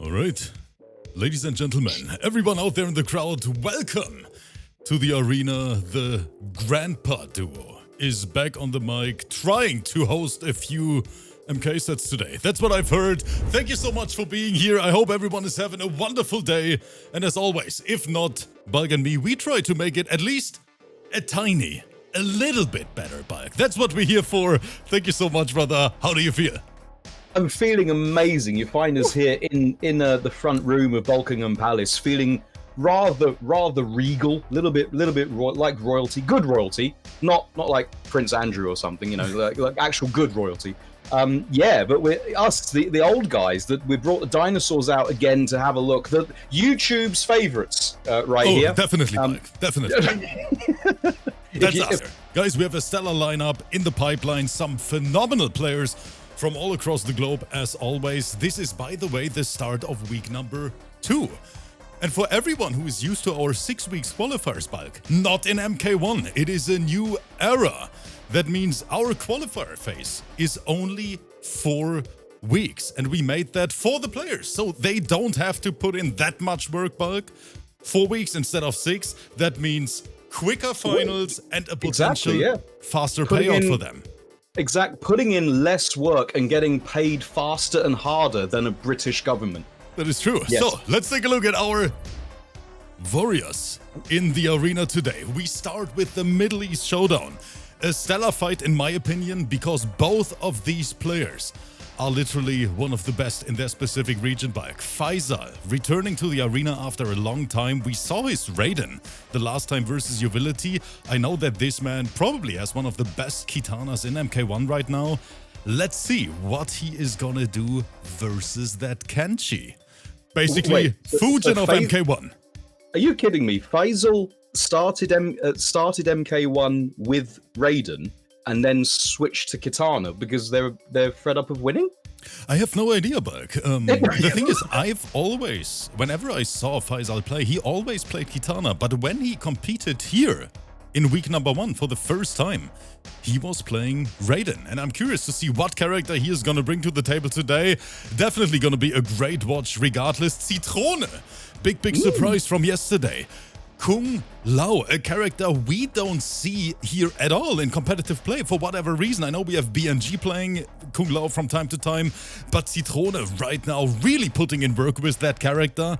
All right, ladies and gentlemen, everyone out there in the crowd, welcome to the arena. The Grandpa Duo is back on the mic, trying to host a few MK sets today. That's what I've heard. Thank you so much for being here. I hope everyone is having a wonderful day. And as always, if not, Bulk and me, we try to make it at least a little bit better, Bulk. That's what we're here for. Thank you so much, brother. How do you feel? I'm feeling amazing. You find us here in the front room of Buckingham Palace, feeling rather regal, little bit like royalty, good royalty, not like Prince Andrew or something, you know, like actual good royalty. Yeah, but we're us, the old guys, that we brought the dinosaurs out again to have a look. The YouTube's favorites here. Definitely, Mike. Definitely. That's us. Guys, we have a stellar lineup in the pipeline, some phenomenal players from all across the globe, as always. This is, by the way, the start of week number 2. And for everyone who is used to our 6 weeks qualifiers, Bulk, not in MK1, it is a new era. That means our qualifier phase is only 4 weeks. And we made that for the players, so they don't have to put in that much work, Bulk. 4 weeks instead of 6. That means quicker finals and a potential faster payout for them. Putting in less work and getting paid faster and harder than a British government. That is true. Yes. So let's take a look at our warriors in the arena today. We start with the Middle East Showdown. A stellar fight in my opinion, because both of these players are literally one of the best in their specific region. Back FAYSAL returning to the arena after a long time. We saw his Raiden the last time versus Utility. I know that this man probably has one of the best katanas in MK1 right now. Let's see what he is gonna do versus that KENSHI. Basically, Fujin of MK1. Are you kidding me? FAYSAL started MK1 with Raiden and then switched to Katana because they're fed up of winning? I have no idea, Bulk. The thing is, I've always, whenever I saw FAYSAL play, he always played Katana. But when he competed here in week number 1 for the first time, he was playing Raiden. And I'm curious to see what character he is going to bring to the table today. Definitely going to be a great watch regardless. ZITRONE, big surprise from yesterday. KUNGLAO, a character we don't see here at all in competitive play for whatever reason. I know we have BNG playing KUNGLAO from time to time, but ZITRONE right now really putting in work with that character.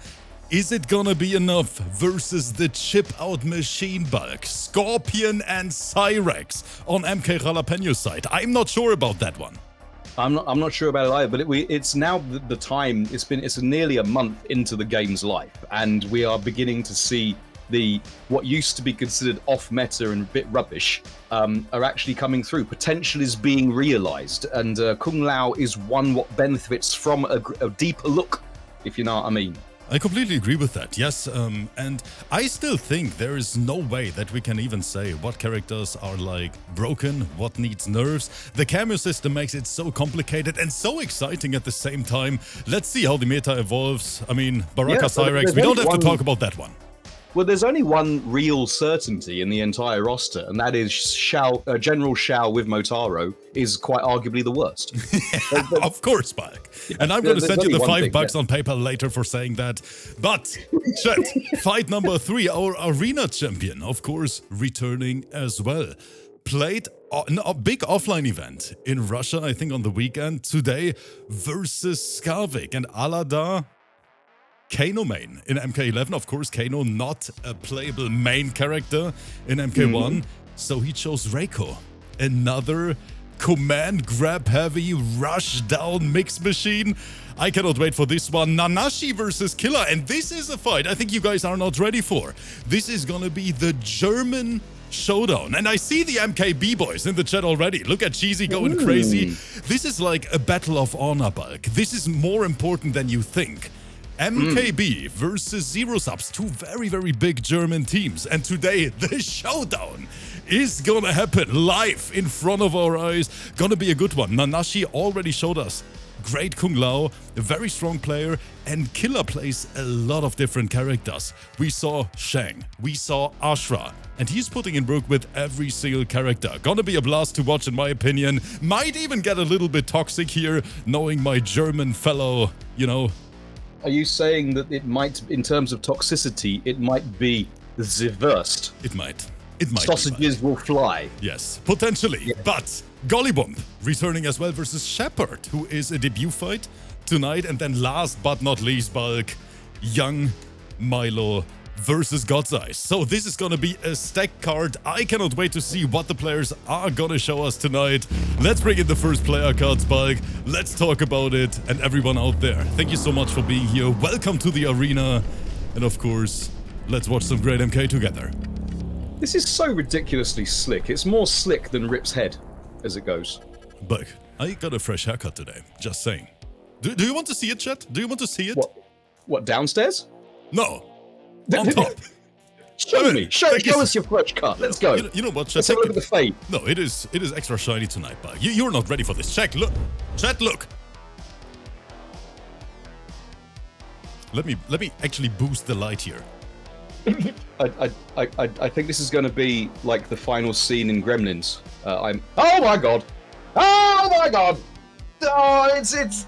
Is it gonna be enough versus the chip-out machine, Bulk, Scorpion and Cyrex on MK Jalapeno's side? I'm not sure about that one. I'm not sure about it either, but it's now the time. It's nearly a month into the game's life, and we are beginning to see what used to be considered off meta and a bit rubbish are actually coming through. Potential is being realized, and KUNGLAO is one what benefits from a deeper look, if you know what I mean. I completely agree with that, yes, and I still think there is no way that we can even say what characters are like broken, what needs nerfs. The cameo system makes it so complicated and so exciting at the same time. Let's see how the meta evolves. I mean, BARAKA, Cyrex, we don't have to talk about that one. Well, there's only one real certainty in the entire roster, and that is General Shao with Motaro is quite arguably the worst. Of course, Bulk. And I'm going to send you the $5 on PayPal later for saying that. But, chat, fight number 3, our arena champion, of course, returning as well. Played a big offline event in Russia, I think on the weekend, today, versus SKARVIK and ALADAR. Kano main in MK11, of course. Kano not a playable main character in MK1, so he chose REIKO, another command grab heavy rush down mix machine. I cannot wait for this one. NANASHI versus KILLA, and this is a fight I think you guys are not ready for. This is gonna be the German showdown, and I see the MKB boys in the chat already. Look at Cheesy going crazy. This is like a battle of honor, Bulk. This is more important than you think. MKB versus Zero Subs, 2 very big German teams. And today, the showdown is gonna happen live in front of our eyes. Gonna be a good one. NANASHI already showed us great KUNGLAO, a very strong player, and KILLA plays a lot of different characters. We saw Shang, we saw ASHRAH, and he's putting in work with every single character. Gonna be a blast to watch in my opinion. Might even get a little bit toxic here, knowing my German fellow, you know, Are you saying that it might, in terms of toxicity, it might be the worst? It might. It might. Sausages will fly. Yes, potentially. Yeah. But GOLLYWOMP returning as well versus Shepard, who is a debut fight tonight. And then last but not least, Bulk, Young Milo versus God's Eyes. So this is gonna be a stacked card. I cannot wait to see what the players are gonna show us tonight. Let's bring in the first player cards, Bulk. Let's talk about it. And everyone out there, thank you so much for being here. Welcome to the arena. And of course, let's watch some great MK together. This is so ridiculously slick. It's more slick than Rip's head as it goes. Bulk, I got a fresh haircut today. Just saying. Do you want to see it, chat? Do you want to see it? What, downstairs? No. On top. Show me. Show us your fresh cut. Let's go. You know what, chat? Let's have a look at the fade. No, it is extra shiny tonight, Bulk. You're not ready for this. Check, look. Chat, look. Let me actually boost the light here. I think this is going to be like the final scene in Gremlins. Oh my god! Oh my god! Oh, it's It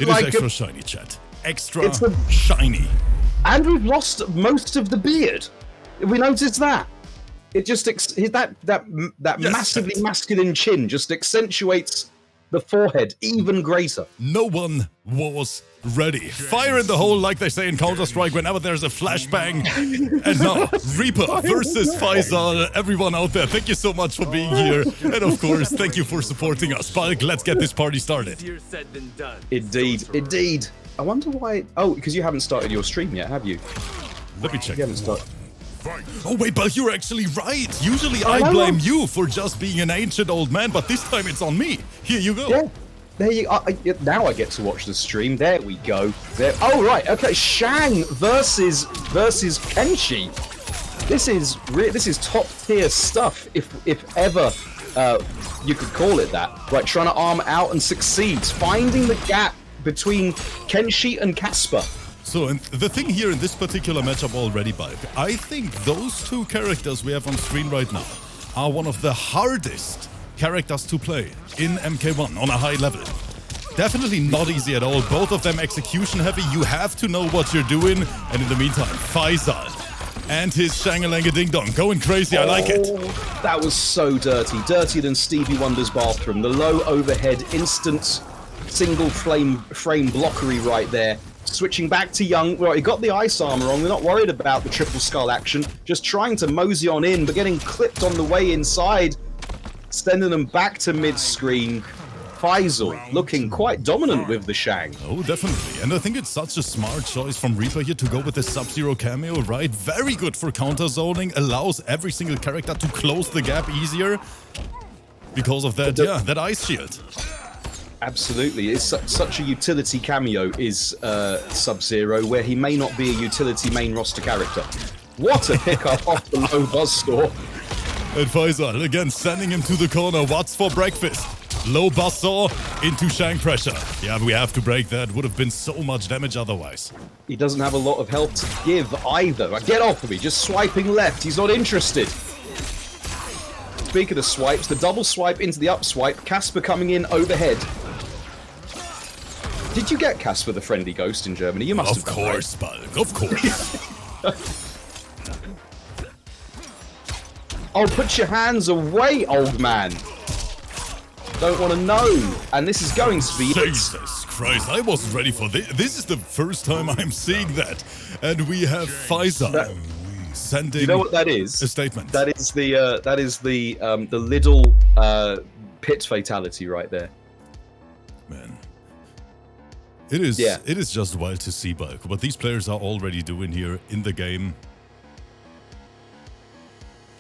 like is extra shiny, chat. Extra shiny. And we've lost most of the beard. We noticed that. It just that massively masculine chin just accentuates the forehead even greater. No one was ready. Fire in the hole, like they say in Counter-Strike, whenever there's a flashbang. And now, Reaper versus FAYSAL. Everyone out there, thank you so much for being here. And of course, thank you for supporting us. Bulk, let's get this party started. Indeed. I wonder why... Oh, because you haven't started your stream yet, have you? Let me check. You haven't started. Oh wait, but you're actually right. Usually I blame you for just being an ancient old man, but this time it's on me. Here you go. Yeah. There you are. Now I get to watch the stream. There we go. There. Oh right. Okay. Shang versus KENSHI. This is top tier stuff. If ever you could call it that. Right. Trying to arm out and succeeds. Finding the gap between KENSHI and Casper. So, and the thing here in this particular matchup already, Bulk, I think those two characters we have on screen right now are one of the hardest characters to play in MK1 on a high level. Definitely not easy at all. Both of them execution heavy. You have to know what you're doing. And in the meantime, FAYSAL and his Shang-a-Langa Ding Dong going crazy. I like it. That was so dirty. Dirtier than Stevie Wonder's bathroom. The low overhead instant single frame blockery right there. Switching back to Young. Well, he got the ice armor on. We're not worried about the triple skull action. Just trying to mosey on in, but getting clipped on the way inside. Sending them back to mid-screen. FAYSAL looking quite dominant with the Shang. Oh, definitely. And I think it's such a smart choice from Reaper here to go with the Sub-Zero cameo, right? Very good for counter-zoning. Allows every single character to close the gap easier. Because of that, that ice shield. Absolutely. It's such a utility cameo is Sub-Zero, where he may not be a utility main roster character. What a pickup off the low buzzsaw. And FAYSAL again sending him to the corner. What's for breakfast? Low buzzsaw into Shang pressure. Yeah, we have to break that. Would have been so much damage otherwise. He doesn't have a lot of health to give either. Get off of me. Just swiping left. He's not interested. Speaking of swipes, the double swipe into the up swipe. Casper coming in overhead. Did you get Casper the Friendly Ghost in Germany? You must have. Of course, Bulk. Of course. Oh, put your hands away, old man. Don't want to know. And this is going to be Jesus Christ, I wasn't ready for this. This is the first time I'm seeing that. And we have FAYSAL sending. You know what that is? A statement. That is the little pit fatality right there. Man. It is just wild to see, Bulk, what these players are already doing here in the game.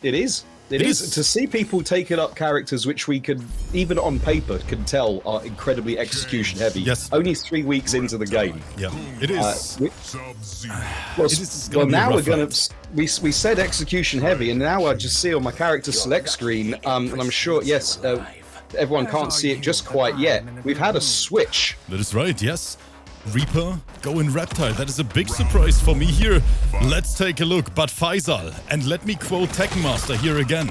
It is. It is. To see people taking up characters which we could, even on paper, can tell are incredibly execution heavy. Yes. Only 3 weeks into the game. Yeah, it is. Well, now we're going to... We said execution heavy, and now I just see on my character select screen, and I'm sure, yes... everyone can't see it just quite yet. We've had a switch. That is right, yes. Reaper going Reptile. That is a big surprise for me here. Let's take a look. But FAYSAL, and let me quote Techmaster here again.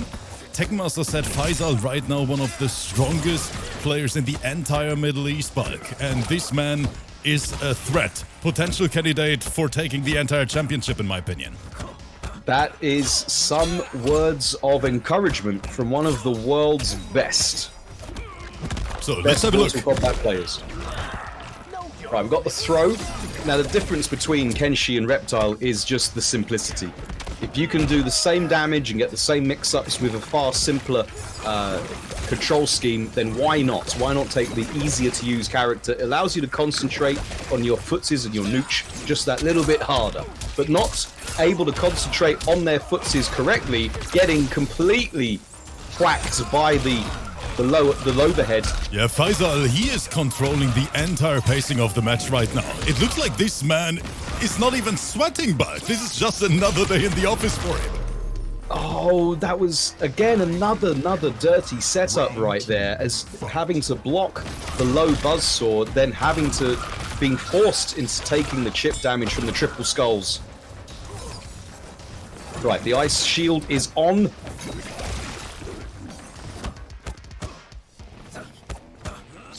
Techmaster said FAYSAL right now one of the strongest players in the entire Middle East, Bulk. And this man is a threat, potential candidate for taking the entire championship, in my opinion. That is some words of encouragement from one of the world's best. So let's have a look. Kombat players. Right, we've got the throw. Now the difference between Kenshi and Reptile is just the simplicity. If you can do the same damage and get the same mix-ups with a far simpler control scheme, then why not? Why not take the easier to use character? It allows you to concentrate on your footsies and your nooch just that little bit harder, but not able to concentrate on their footsies correctly, getting completely whacked by the overhead. Yeah, FAYSAL, he is controlling the entire pacing of the match right now. It looks like this man is not even sweating, but this is just another day in the office for him. Oh, that was, again, another dirty setup right there, as having to block the low buzzsaw, then being forced into taking the chip damage from the triple skulls. Right, the ice shield is on.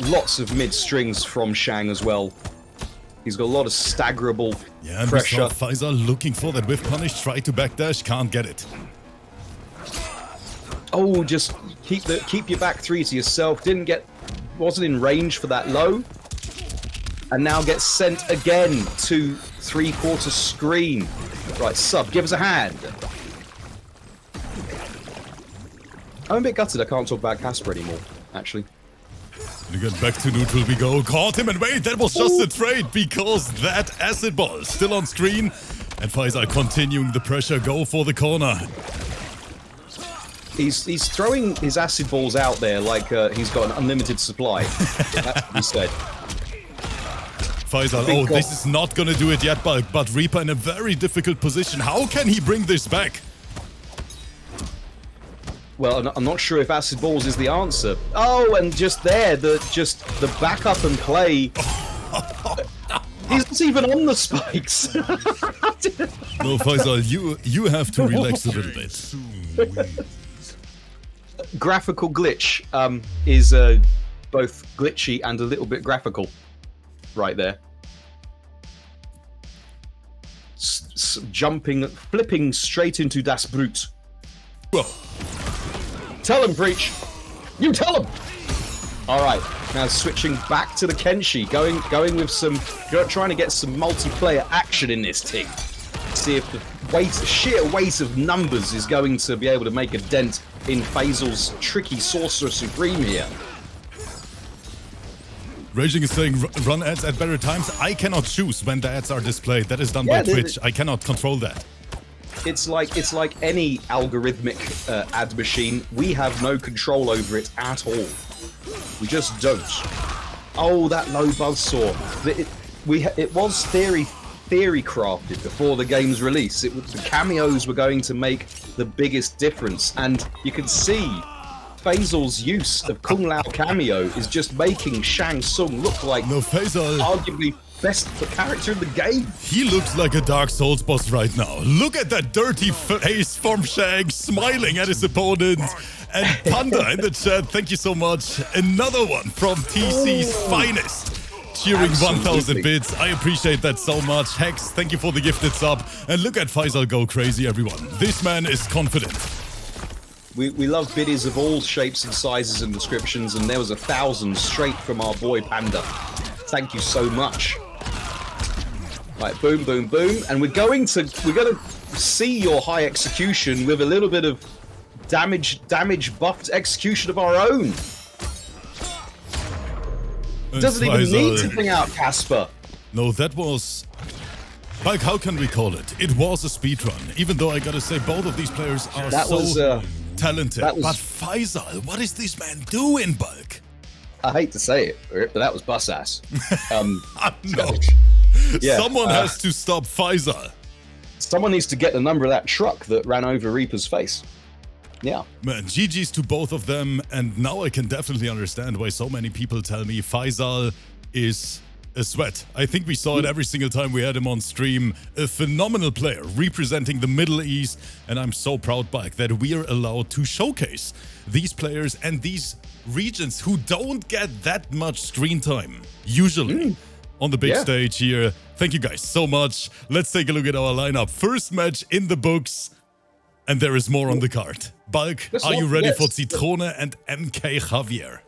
Lots of mid strings from Shang as well. He's got a lot of staggerable pressure. And FAYSAL looking for that whiff punish, try to backdash, can't get it. Oh, just keep your back three to yourself. Wasn't in range for that low, and now gets sent again to 3/4 screen. Right, sub, give us a hand. I'm a bit gutted I can't talk about Casper anymore, actually. And again, back to neutral we go. Caught him, and wait, that was just a trade because that acid ball still on screen. And FAYSAL continuing the pressure, go for the corner. He's throwing his acid balls out there like he's got an unlimited supply. That's what he said. FAYSAL, oh, this is not gonna do it yet, but Reaper in a very difficult position. How can he bring this back? Well, I'm not sure if acid balls is the answer. Oh, and just there, the backup and play. He's not even on the spikes. No, FAYSAL, you have to relax a little bit. Graphical glitch is both glitchy and a little bit graphical, right there. Flipping straight into Das Brute. Whoa. Tell him, Breach. You tell him. All right, now switching back to the Kenshi, going with some, trying to get some multiplayer action in this thing. See if the sheer weight of numbers is going to be able to make a dent in FAYSAL's tricky Sorcerer Supreme here. Raging is saying run ads at better times. I cannot choose when the ads are displayed. That is done by Twitch. I cannot control that. It's like any algorithmic ad machine. We have no control over it at all. We just don't. Oh, that low buzzsaw. It was theory crafted before the game's release. The cameos were going to make the biggest difference, and you can see FAYSAL's use of KUNGLAO cameo is just making Shang Tsung look like FAYSAL, arguably best character in the game. He looks like a Dark Souls boss right now. Look at that dirty face from Shang, smiling at his opponent. And Panda in the chat, thank you so much. Another one from TC's finest. Cheering 1,000 bits. I appreciate that so much. Hex, thank you for the gifted sub. And look at FAYSAL go crazy, everyone. This man is confident. We love biddies of all shapes and sizes and descriptions, and there was 1,000 straight from our boy Panda. Thank you so much. Right, boom, boom, boom, and we're gonna see your high execution with a little bit of damage buffed execution of our own. Doesn't even need to bring out Casper. No, that was... Like, how can we call it? It was a speedrun, even though I gotta say both of these players are talented. But FAYSAL, what is this man doing, Bulk? I hate to say it, but that was bus ass. No. Yeah, someone has to stop FAYSAL. Someone needs to get the number of that truck that ran over Reaper's face. Yeah. Man, GG's to both of them, and now I can definitely understand why so many people tell me FAYSAL is a sweat. I think we saw it every single time we had him on stream. A phenomenal player representing the Middle East, and I'm so proud, Bike, that we are allowed to showcase these players and these regions who don't get that much screen time, usually. on the big stage here. Thank you guys so much. Let's take a look at our lineup. First match in the books, and there is more on the card. Bulk, are you ready for ZITRONE and MKJAVIER?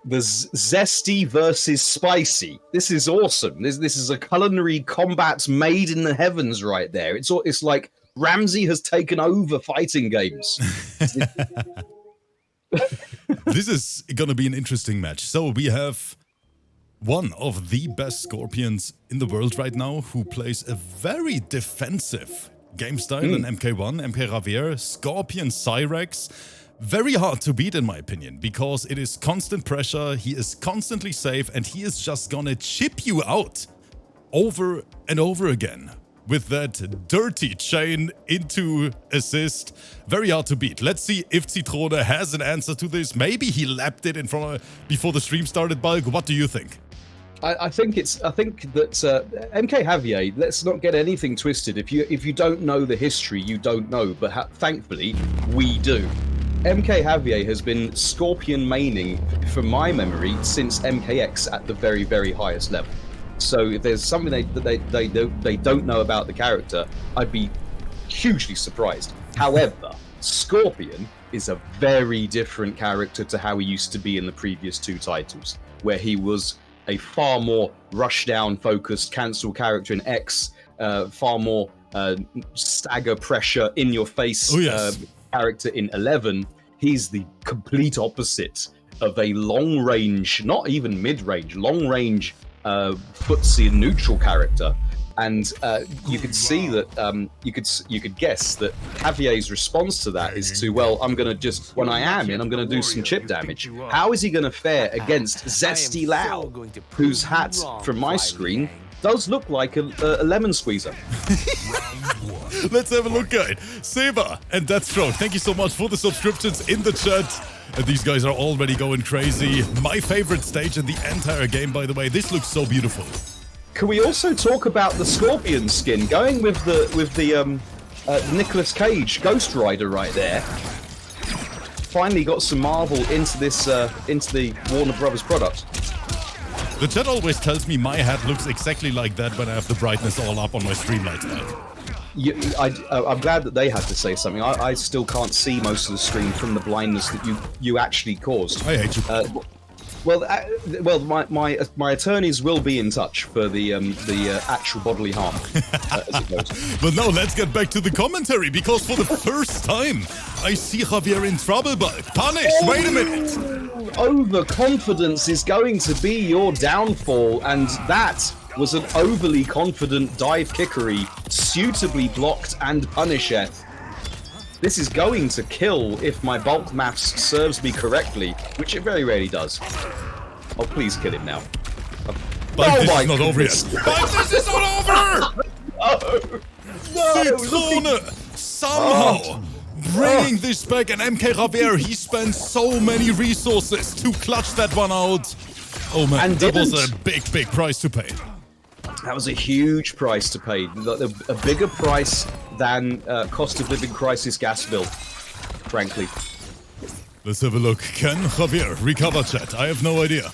The zesty versus spicy. This is awesome. This is a culinary combat made in the heavens right there. It's like Ramsey has taken over fighting games. This is gonna be an interesting match. So we have one of the best Scorpions in the world right now, who plays a very defensive game style in MK1, MKJAVIER, Scorpion Cyrex. Very hard to beat in my opinion, because it is constant pressure, he is constantly safe, and he is just gonna chip you out over and over again with that dirty chain into assist. Very hard to beat. Let's see if ZITRONE has an answer to this. Maybe he lapped it in front of, before the stream started. Bulk, what do you think? I think that MKJAVIER, let's not get anything twisted. If you don't know the history, you don't know, but thankfully we do. MKJAVIER has been Scorpion maining, from my memory, since MKX at the very, very highest level. So if there's something they don't know about the character, I'd be hugely surprised. However, Scorpion is a very different character to how he used to be in the previous two titles, where he was a far more rushdown focused cancel character in X, far more stagger pressure in your face character in 11. He's the complete opposite of a long range, not even mid range, long range footsie and neutral character. And you could see that you could guess that Javier's response to that is to, well, I'm gonna just, when I am in, I'm gonna do some chip damage. How is he gonna fare against Zesty Lao, whose hat from my screen does look like a lemon squeezer? Let's have a look, guys. Seba and Deathstroke, thank you so much for the subscriptions in the chat. These guys are already going crazy. My favorite stage in the entire game, by the way. This looks so beautiful. Can we also talk about the Scorpion skin? Going with the Nicolas Cage Ghost Rider right there. Finally got some Marvel into this into the Warner Brothers product. The chat always tells me my hat looks exactly like that when I have the brightness all up on my stream lights. I'm glad that they had to say something. I still can't see most of the stream from the blindness that you actually caused. I hate you. Well, my attorneys will be in touch for the actual bodily harm. But now let's get back to the commentary, because for the first time I see Javier in trouble. But punish! Wait a minute! Overconfidence is going to be your downfall, and that was an overly confident dive kickery, suitably blocked and punisher. This is going to kill if my bulk maths serves me correctly, which it very rarely does. Oh, please kill him now. But this is not over yet. But this is not over! ZITRONE somehow bringing this back, and MKJAVIER, he spent so many resources to clutch that one out. Oh man, and that was a big price to pay. That was a huge price to pay. A bigger price than cost of living crisis gas bill, frankly. Let's have a look. Can Javier recover, chat? I have no idea.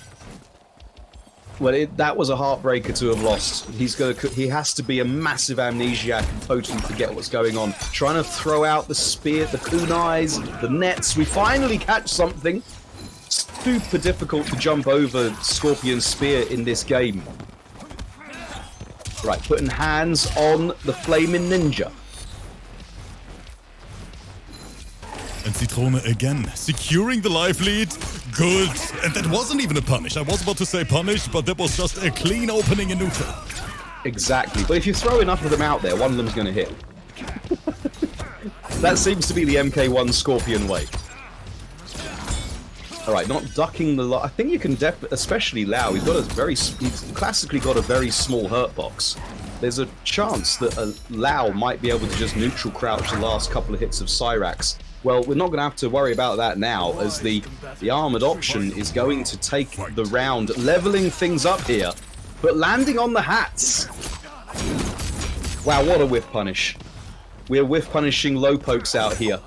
Well, that was a heartbreaker to have lost. He has to be a massive amnesiac and totally forget what's going on. Trying to throw out the spear, the kunais, the nets. We finally catch something. Super difficult to jump over Scorpion's spear in this game. Right, putting hands on the flaming ninja. And ZITRONE again, securing the life lead. Good. And that wasn't even a punish. I was about to say punish, but that was just a clean opening in neutral. Exactly. But if you throw enough of them out there, one of them's going to hit. That seems to be the MK1 Scorpion way. All right, not ducking the... I think you can especially Lao. He's classically got a very small hurt box. There's a chance that Lao might be able to just neutral crouch the last couple of hits of Cyrax. Well, we're not going to have to worry about that now, as the armored option is going to take the round, leveling things up here, but landing on the hats. Wow, what a whiff punish. We're whiff punishing low pokes out here.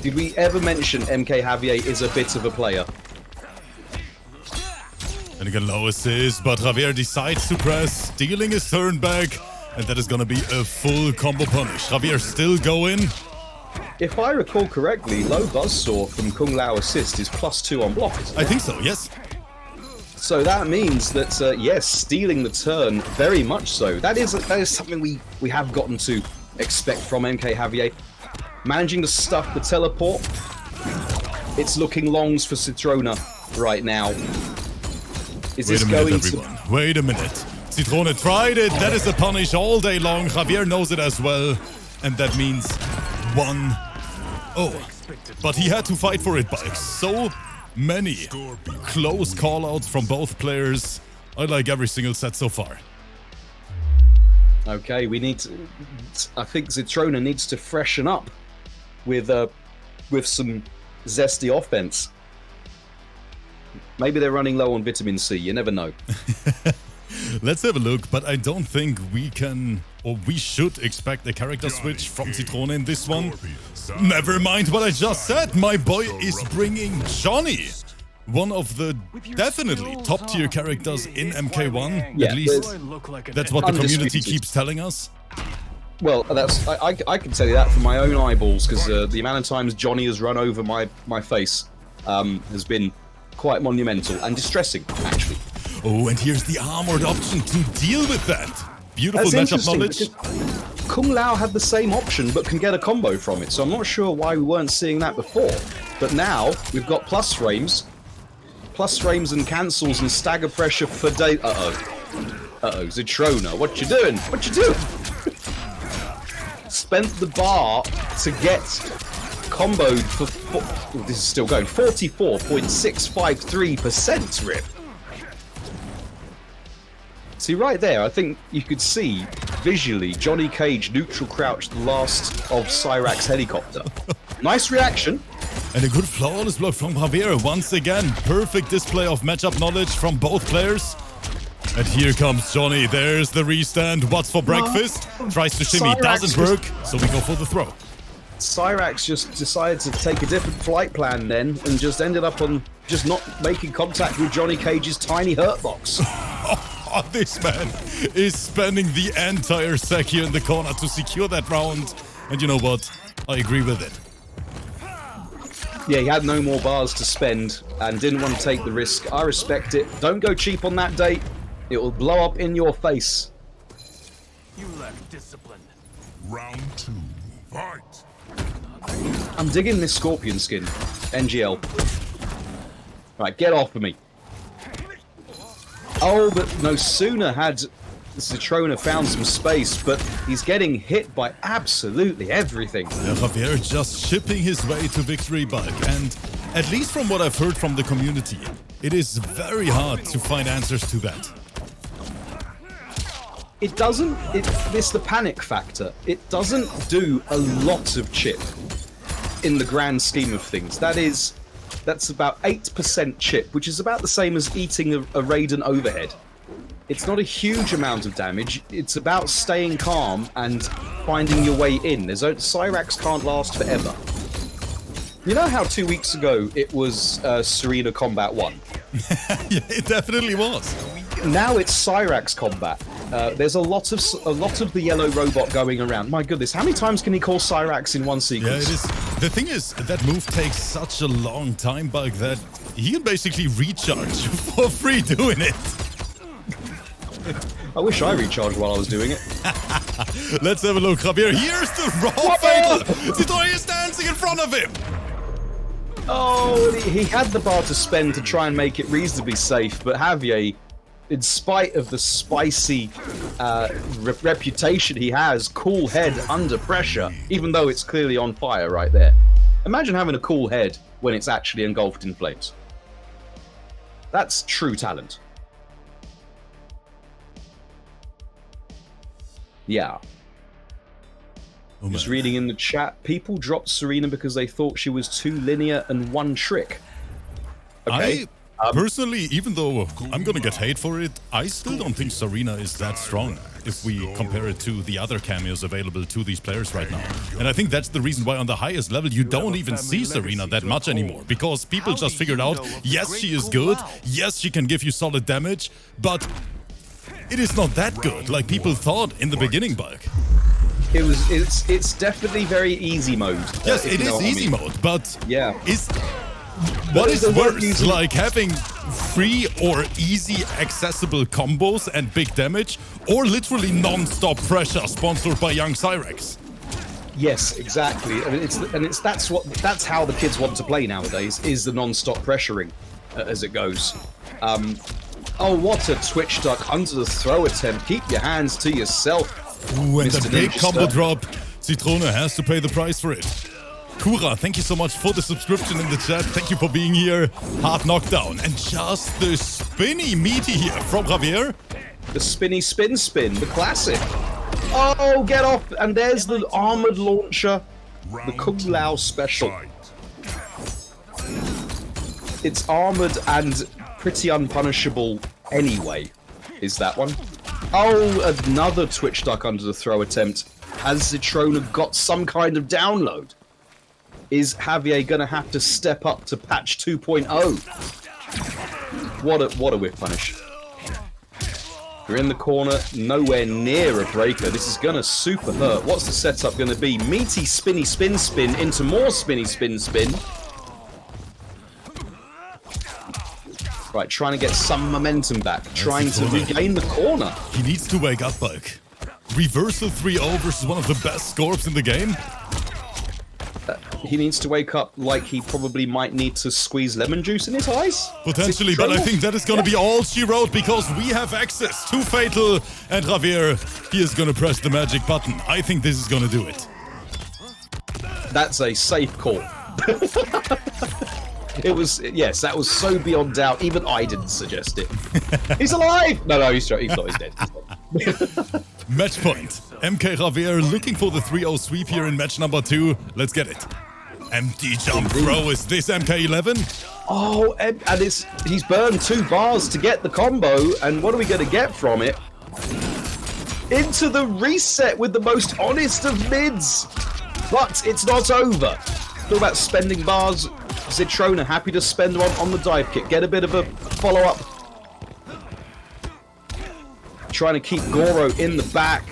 Did we ever mention MKJAVIER is a bit of a player? And again, low assist, but Javier decides to press, stealing his turn back, and that is gonna be a full combo punish. Javier still going. If I recall correctly, low buzzsaw from KUNGLAO assist is +2 on block. I think so, yes. So that means that, yes, stealing the turn, very much so. That is something we have gotten to expect from MKJAVIER. Managing to stuff the teleport. It's looking longs for ZITRONE right now. Is this going to... Wait a minute. ZITRONE tried it. That is a punish all day long. Javier knows it as well. And that means 1-0. But he had to fight for it by so many close callouts from both players. I like every single set so far. Okay, we need to... I think ZITRONE needs to freshen up with some zesty offense. Maybe they're running low on vitamin C, you never know. Let's have a look, but I don't think we can, or we should expect a character switch from ZITRONE in this one. Never mind what I just said, my boy is bringing Johnny. One of the definitely top tier characters in MK1, yeah, at least that's what the community keeps telling us. Well, I can tell you that from my own eyeballs, because the amount of times Johnny has run over my face has been quite monumental and distressing, actually. Oh, and here's the armored option to deal with that. Beautiful matchup knowledge. KUNGLAO had the same option, but can get a combo from it, so I'm not sure why we weren't seeing that before. But now, we've got plus frames and cancels and stagger pressure for day. Uh-oh, ZITRONE, what you doing? What you doing? Spent the bar to get comboed for, this is still going, 44.653% rip. See, right there, I think you could see, visually, Johnny Cage neutral crouched the last of Cyrax's helicopter. Nice reaction. And a good flawless block from Javier. Once again, perfect display of matchup knowledge from both players. And here comes Johnny. There's the restand. What's for breakfast? Tries to shimmy, doesn't work, so we go for the throw. Cyrax just decided to take a different flight plan then, and just ended up on just not making contact with Johnny Cage's tiny hurt box. Oh, this man is spending the entire sec here in the corner to secure that round. And you know what? I agree with it. Yeah, he had no more bars to spend and didn't want to take the risk. I respect it. Don't go cheap on that date. It will blow up in your face. You lack discipline. Round 2, fight. I'm digging this scorpion skin. NGL. Right, get off of me. Oh, but no sooner had ZITRONE found some space, but he's getting hit by absolutely everything. Yeah, Javier just shipping his way to victory bug, and at least from what I've heard from the community, it is very hard to find answers to that. It doesn't, it's the panic factor. It doesn't do a lot of chip in the grand scheme of things. That's about 8% chip, which is about the same as eating a Raiden overhead. It's not a huge amount of damage. It's about staying calm and finding your way in. Cyrax can't last forever. You know how 2 weeks ago it was Serena Combat 1? Yeah, it definitely was. Now it's Cyrax Combat. There's a lot of the yellow robot going around. My goodness, how many times can he call Cyrax in one sequence? Yeah, it is. The thing is, that move takes such a long time, Bug, that he can basically recharge for free doing it. I wish I recharged while I was doing it. Let's have a look, Javier. Here's the raw fatal. ZITRONE is dancing in front of him. Oh, he had the bar to spend to try and make it reasonably safe, but Javier, in spite of the spicy reputation he has, cool head under pressure, even though it's clearly on fire right there. Imagine having a cool head when it's actually engulfed in flames. That's true talent. Yeah. Oh, just reading in the chat, people dropped Serena because they thought she was too linear and one trick. Okay. Personally, even though I'm gonna get hate for it, I still don't think Serena is that strong if we compare it to the other cameos available to these players right now. And I think that's the reason why on the highest level you don't even see Serena that much anymore, because people just figured out, yes, she is good, yes, she can give you solid damage, but it is not that good like people thought in the beginning, Bulk. It's definitely very easy mode. Yes, it is easy mode, but yeah, what is worse, like having free or easy accessible combos and big damage, or literally non-stop pressure sponsored by young Cyrex? Yes, exactly. I mean, that's how the kids want to play nowadays, is the non-stop pressuring as it goes. Oh, what a Twitch duck under the throw attempt. Keep your hands to yourself. Ooh, and the big combo drop. ZITRONE has to pay the price for it. Kura, thank you so much for the subscription in the chat. Thank you for being here. Hard knockdown. And just the spinny meaty here from Javier. The spinny spin, the classic. Oh, get off. And there's the armored launcher. The KUNGLAO special. It's armored and pretty unpunishable anyway, is that one. Oh, another Twitch duck under the throw attempt. Has ZITRONE got some kind of download? Is Javier gonna have to step up to patch 2.0? What a whip punish. You're in the corner, nowhere near a breaker. This is gonna super hurt. What's the setup gonna be? Meaty spinny spin into more spinny spin. Right, trying to get some momentum back, trying to regain the corner. He needs to wake up, Bulk. Reversal 3-0 versus one of the best scorps in the game. He needs to wake up like he probably might need to squeeze lemon juice in his eyes? Potentially, but I think that is going to be all she wrote, because we have access to Fatal, and Javier, he is going to press the magic button. I think this is going to do it. That's a safe call. It was, yes, that was so beyond doubt. Even I didn't suggest it. He's alive! No, he's not. He's dead. Match point. MKJAVIER looking for the 3-0 sweep here in match number 2. Let's get it. Empty jump throw. Is this MK11? Oh, and he's burned 2 bars to get the combo. And what are we going to get from it? Into the reset with the most honest of mids. But it's not over. Talk about spending bars. ZITRONE happy to spend one on the dive kick. Get a bit of a follow-up. Trying to keep Goro in the back.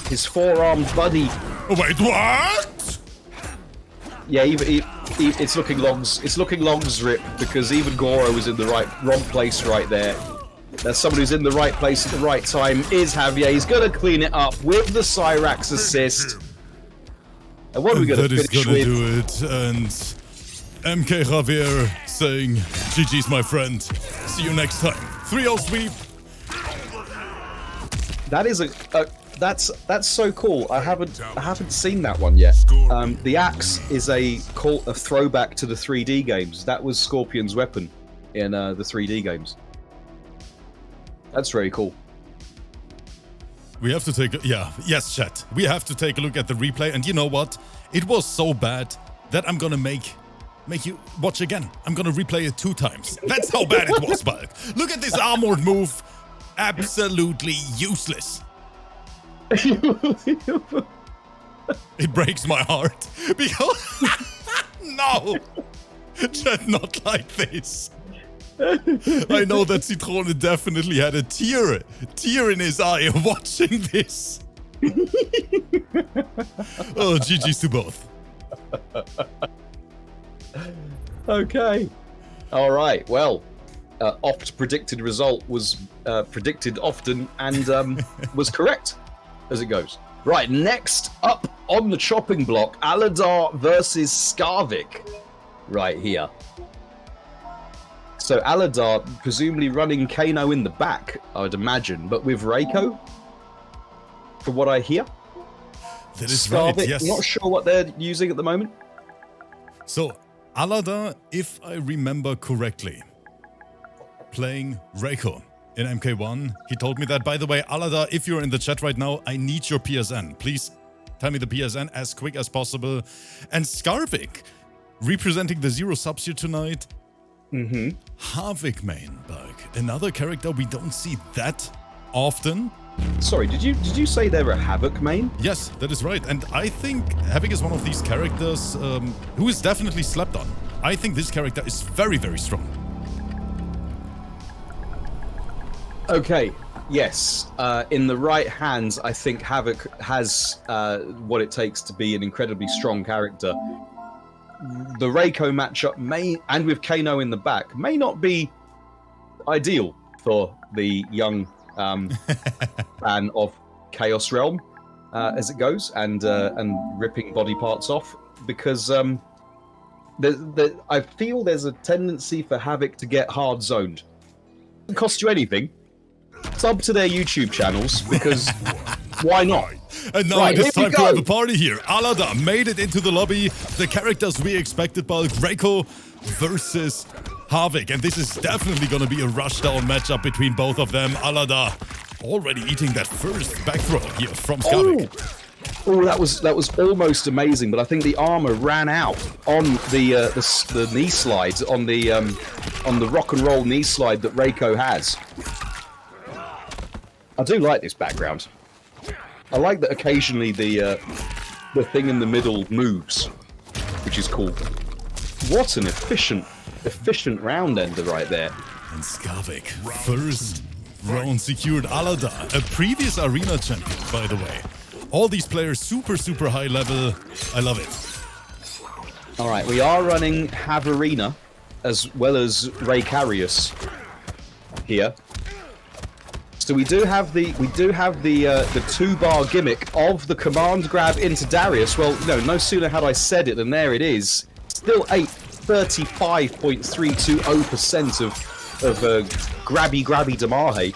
His forearm buddy. Wait, what? Yeah, it's looking longs. It's looking longs, Rip, because even Goro was in the wrong place right there. There's someone who's in the right place at the right time. Is Javier. He's going to clean it up with the Cyrax assist. And what are we going to finish with? That is going to do it. And MKJAVIER saying, GG's my friend. See you next time. 3-0 sweep. That is that's so cool. I haven't seen that one yet. The axe is a throwback to the 3D games. That was Scorpion's weapon in the 3D games. That's very cool. We have to take yes, chat. We have to take a look at the replay, and you know what? It was so bad that I'm gonna make you watch again. I'm gonna replay it 2 times. That's how bad it was, Bulk. Look at this armored move. Absolutely useless. It breaks my heart because no, chat, not like this. I know that ZITRONE definitely had a tear in his eye watching this. Oh, GG's to both. Okay. All right. Well, oft predicted result was predicted often and was correct as it goes. Right. Next up on the chopping block, ALADAR versus SKARVIK. Right here. So ALADAR presumably running Kano in the back, I would imagine, but with REIKO, from what I hear. That is SKARVIK, right, yes. Not sure what they're using at the moment. So, ALADAR, if I remember correctly, playing REIKO in MK1. He told me that, by the way, ALADAR, if you're in the chat right now, I need your PSN. Please tell me the PSN as quick as possible. And SKARVIK, representing the 0 subs here tonight, HAVIK main, Berg. Another character we don't see that often. Sorry, did you say they're a HAVIK main? Yes, that is right. And I think HAVIK is one of these characters who is definitely slept on. I think this character is very, very strong. Okay, yes. In the right hands, I think HAVIK has what it takes to be an incredibly strong character. The REIKO matchup may, and with Kano in the back, may not be ideal for the young fan of Chaos Realm as it goes, and ripping body parts off, because I feel there's a tendency for HAVIK to get hard zoned. It doesn't cost you anything. Sub to their YouTube channels, because why not? And now it is time to have a party here. ALADAR made it into the lobby. The characters we expected, Bulk. REIKO versus HAVIK. And this is definitely going to be a rushdown matchup between both of them. ALADAR already eating that first back throw here from SKARVIK. Oh, that was almost amazing, but I think the armor ran out on the knee slides, on the rock and roll knee slide that REIKO has. I do like this background. I like that occasionally the thing in the middle moves, which is cool. What an efficient round ender right there. And SKARVIK, first round secured. ALADAR, a previous arena champion, by the way. All these players super, super high level. I love it. All right, we are running Havarina as well as Reikarius here. So we do have the 2-bar gimmick of the command grab into Darius. Well, no sooner had I said it than there it is. Still 35.320% of grabby Damahe.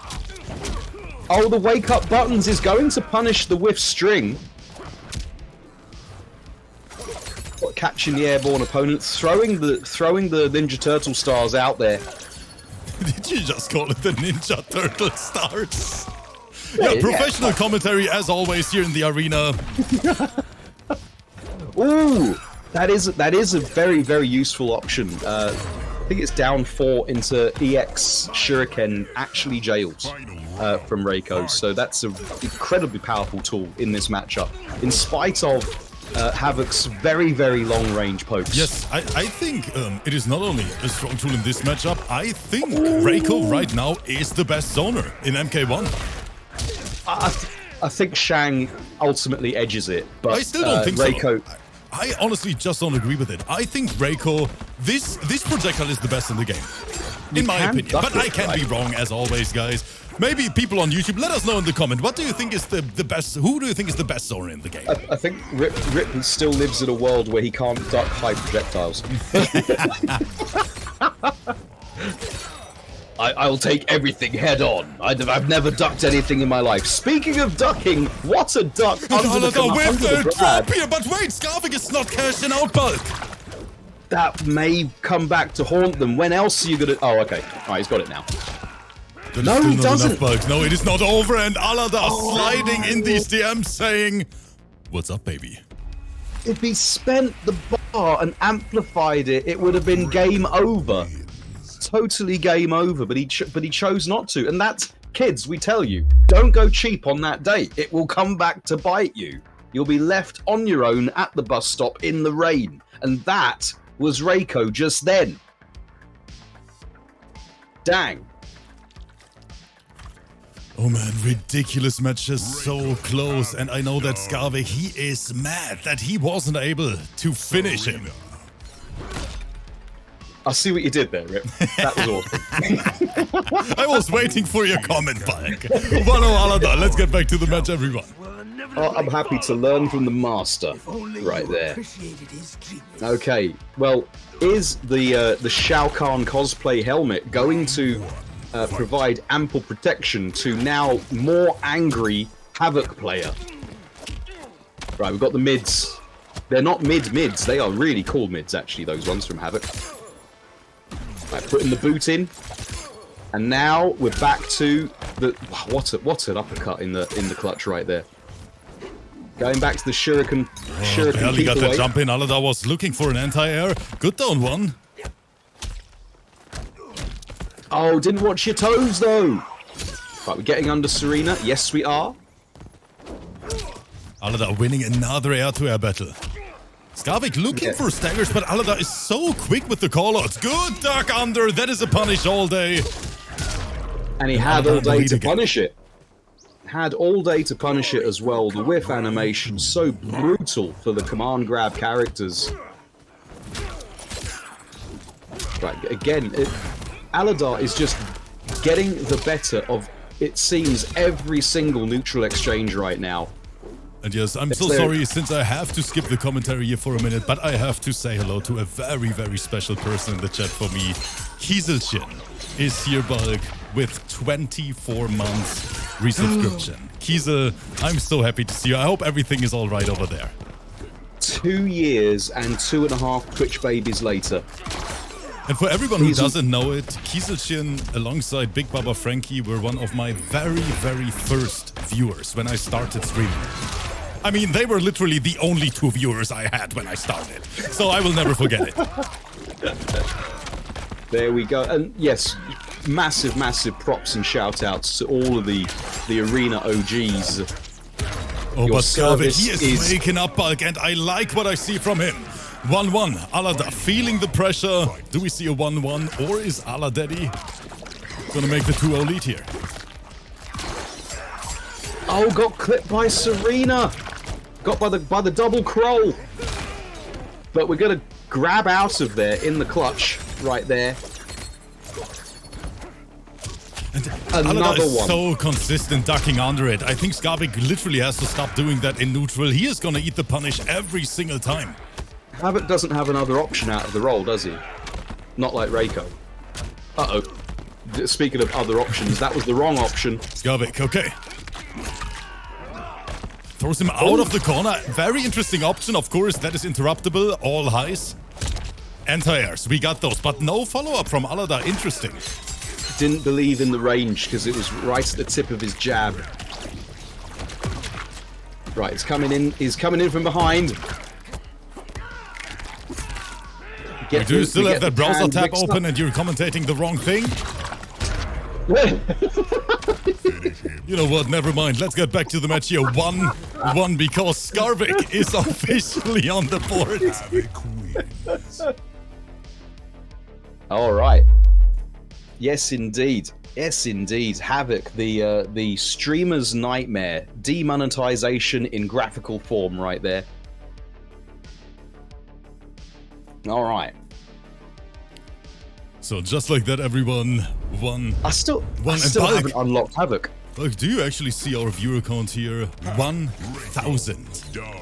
Oh, the wake up buttons is going to punish the whiff string. Catching the airborne opponent, throwing the Ninja Turtle stars out there. Did you just call it the Ninja Turtle stars? Yeah, professional commentary as always here in the arena. Ooh, that is a very, very useful option. I think it's down 4 into EX Shuriken actually jailed from REIKO, so that's an incredibly powerful tool in this matchup, in spite of HAVIK's very, very long-range pokes. Yes, I think it is not only a strong tool in this matchup, I think REIKO right now is the best zoner in MK1. I think Shang ultimately edges it, but I still don't think REIKO... so. I honestly just don't agree with it. I think REIKO, this projectile is the best in the game, in my opinion. But I can be wrong, as always, guys. Maybe people on YouTube, let us know in the comment. What do you think is the best? Who do you think is the best zoner in the game? I think Rip still lives in a world where he can't duck high projectiles. I'll take everything head on. I've never ducked anything in my life. Speaking of ducking, what a duck under the trap here, but wait, SKARVIK is not cashing out, Bulk. That may come back to haunt them. When else are you gonna? Oh, okay. All right, he's got it now. No, he doesn't. No, it is not over, and ALADAR sliding in these DMs saying, "What's up, baby?" If he spent the bar and amplified it, it would have been game over. Totally game over, but he chose not to. And that's, kids, we tell you, don't go cheap on that date. It will come back to bite you. You'll be left on your own at the bus stop in the rain. And that was REIKO just then. Dang. Oh man, ridiculous matches, so close. And I know that SKARVIK, he is mad that he wasn't able to finish him. I see what you did there, Rip. That was awesome. I was waiting for your comment, Bulk. Well, ALADAR, let's get back to the match, everyone. Oh, I'm happy to learn from the master, right there. Okay, well, is the Shao Kahn cosplay helmet going to provide ample protection to now more angry HAVIK player? Right, we've got the mids. They're not mids. They are really cool mids, actually, those ones from HAVIK. Right, putting the boot in, and now we're back to the what an uppercut in the clutch right there. Going back to the Shuriken. Barely got that jump in. ALADAR was looking for an anti-air. Good down one. Oh, didn't watch your toes though. Right, we're getting under Serena. Yes, we are. ALADAR winning another air-to-air battle. SKARVIK looking for staggers, but ALADAR is so quick with the callouts. Good duck under. That is a punish all day. And he had all day to punish it. Had all day to punish it as well. The whiff animation, so brutal for the command grab characters. Right, again, ALADAR is just getting the better of, it seems, every single neutral exchange right now. And yes, I'm so sorry since I have to skip the commentary here for a minute, but I have to say hello to a very, very special person in the chat for me. Kieselchen is here, Bulk, with 24 months resubscription. Kiesel, I'm so happy to see you. I hope everything is all right over there. 2 years and 2.5 Twitch babies later. And for everyone who doesn't know it, Kieselchen alongside Big Baba Frankie were one of my very, very first viewers when I started streaming. I mean, they were literally the only 2 viewers I had when I started. So I will never forget it. There we go. And yes, massive, massive props and shout outs to all of the arena OGs. Oh, but SKARVIK, he is waking up, Bulk, and I like what I see from him. 1-1, ALADAR feeling the pressure. Do we see a 1-1, or is ALADAR gonna make the 2-0 lead here? Oh, got clipped by Serena. Got by the double croll. But we're gonna grab out of there in the clutch right there. And another is one. So consistent ducking under it. I think SKARVIK literally has to stop doing that in neutral. He is gonna eat the punish every single time. HAVIK doesn't have another option out of the roll, does he? Not like REIKO. Uh-oh. Speaking of other options, that was the wrong option. SKARVIK, okay. Throws him out of the corner. Very interesting option, of course. That is interruptible. All highs. Anti-airs, we got those. But no follow-up from ALADAR. Interesting. Didn't believe in the range because it was right at the tip of his jab. Right, it's coming in. He's coming in from behind. We do still have that browser tab open and you're commentating the wrong thing? You know what, never mind. Let's get back to the match here. 1-1 because SKARVIK is officially on the board. All right. Yes, indeed. Yes, indeed. HAVIK, the streamer's nightmare. Demonetization in graphical form right there. All right. So just like that, everyone, I still haven't unlocked HAVIK. Look, do you actually see our viewer count here? 1,000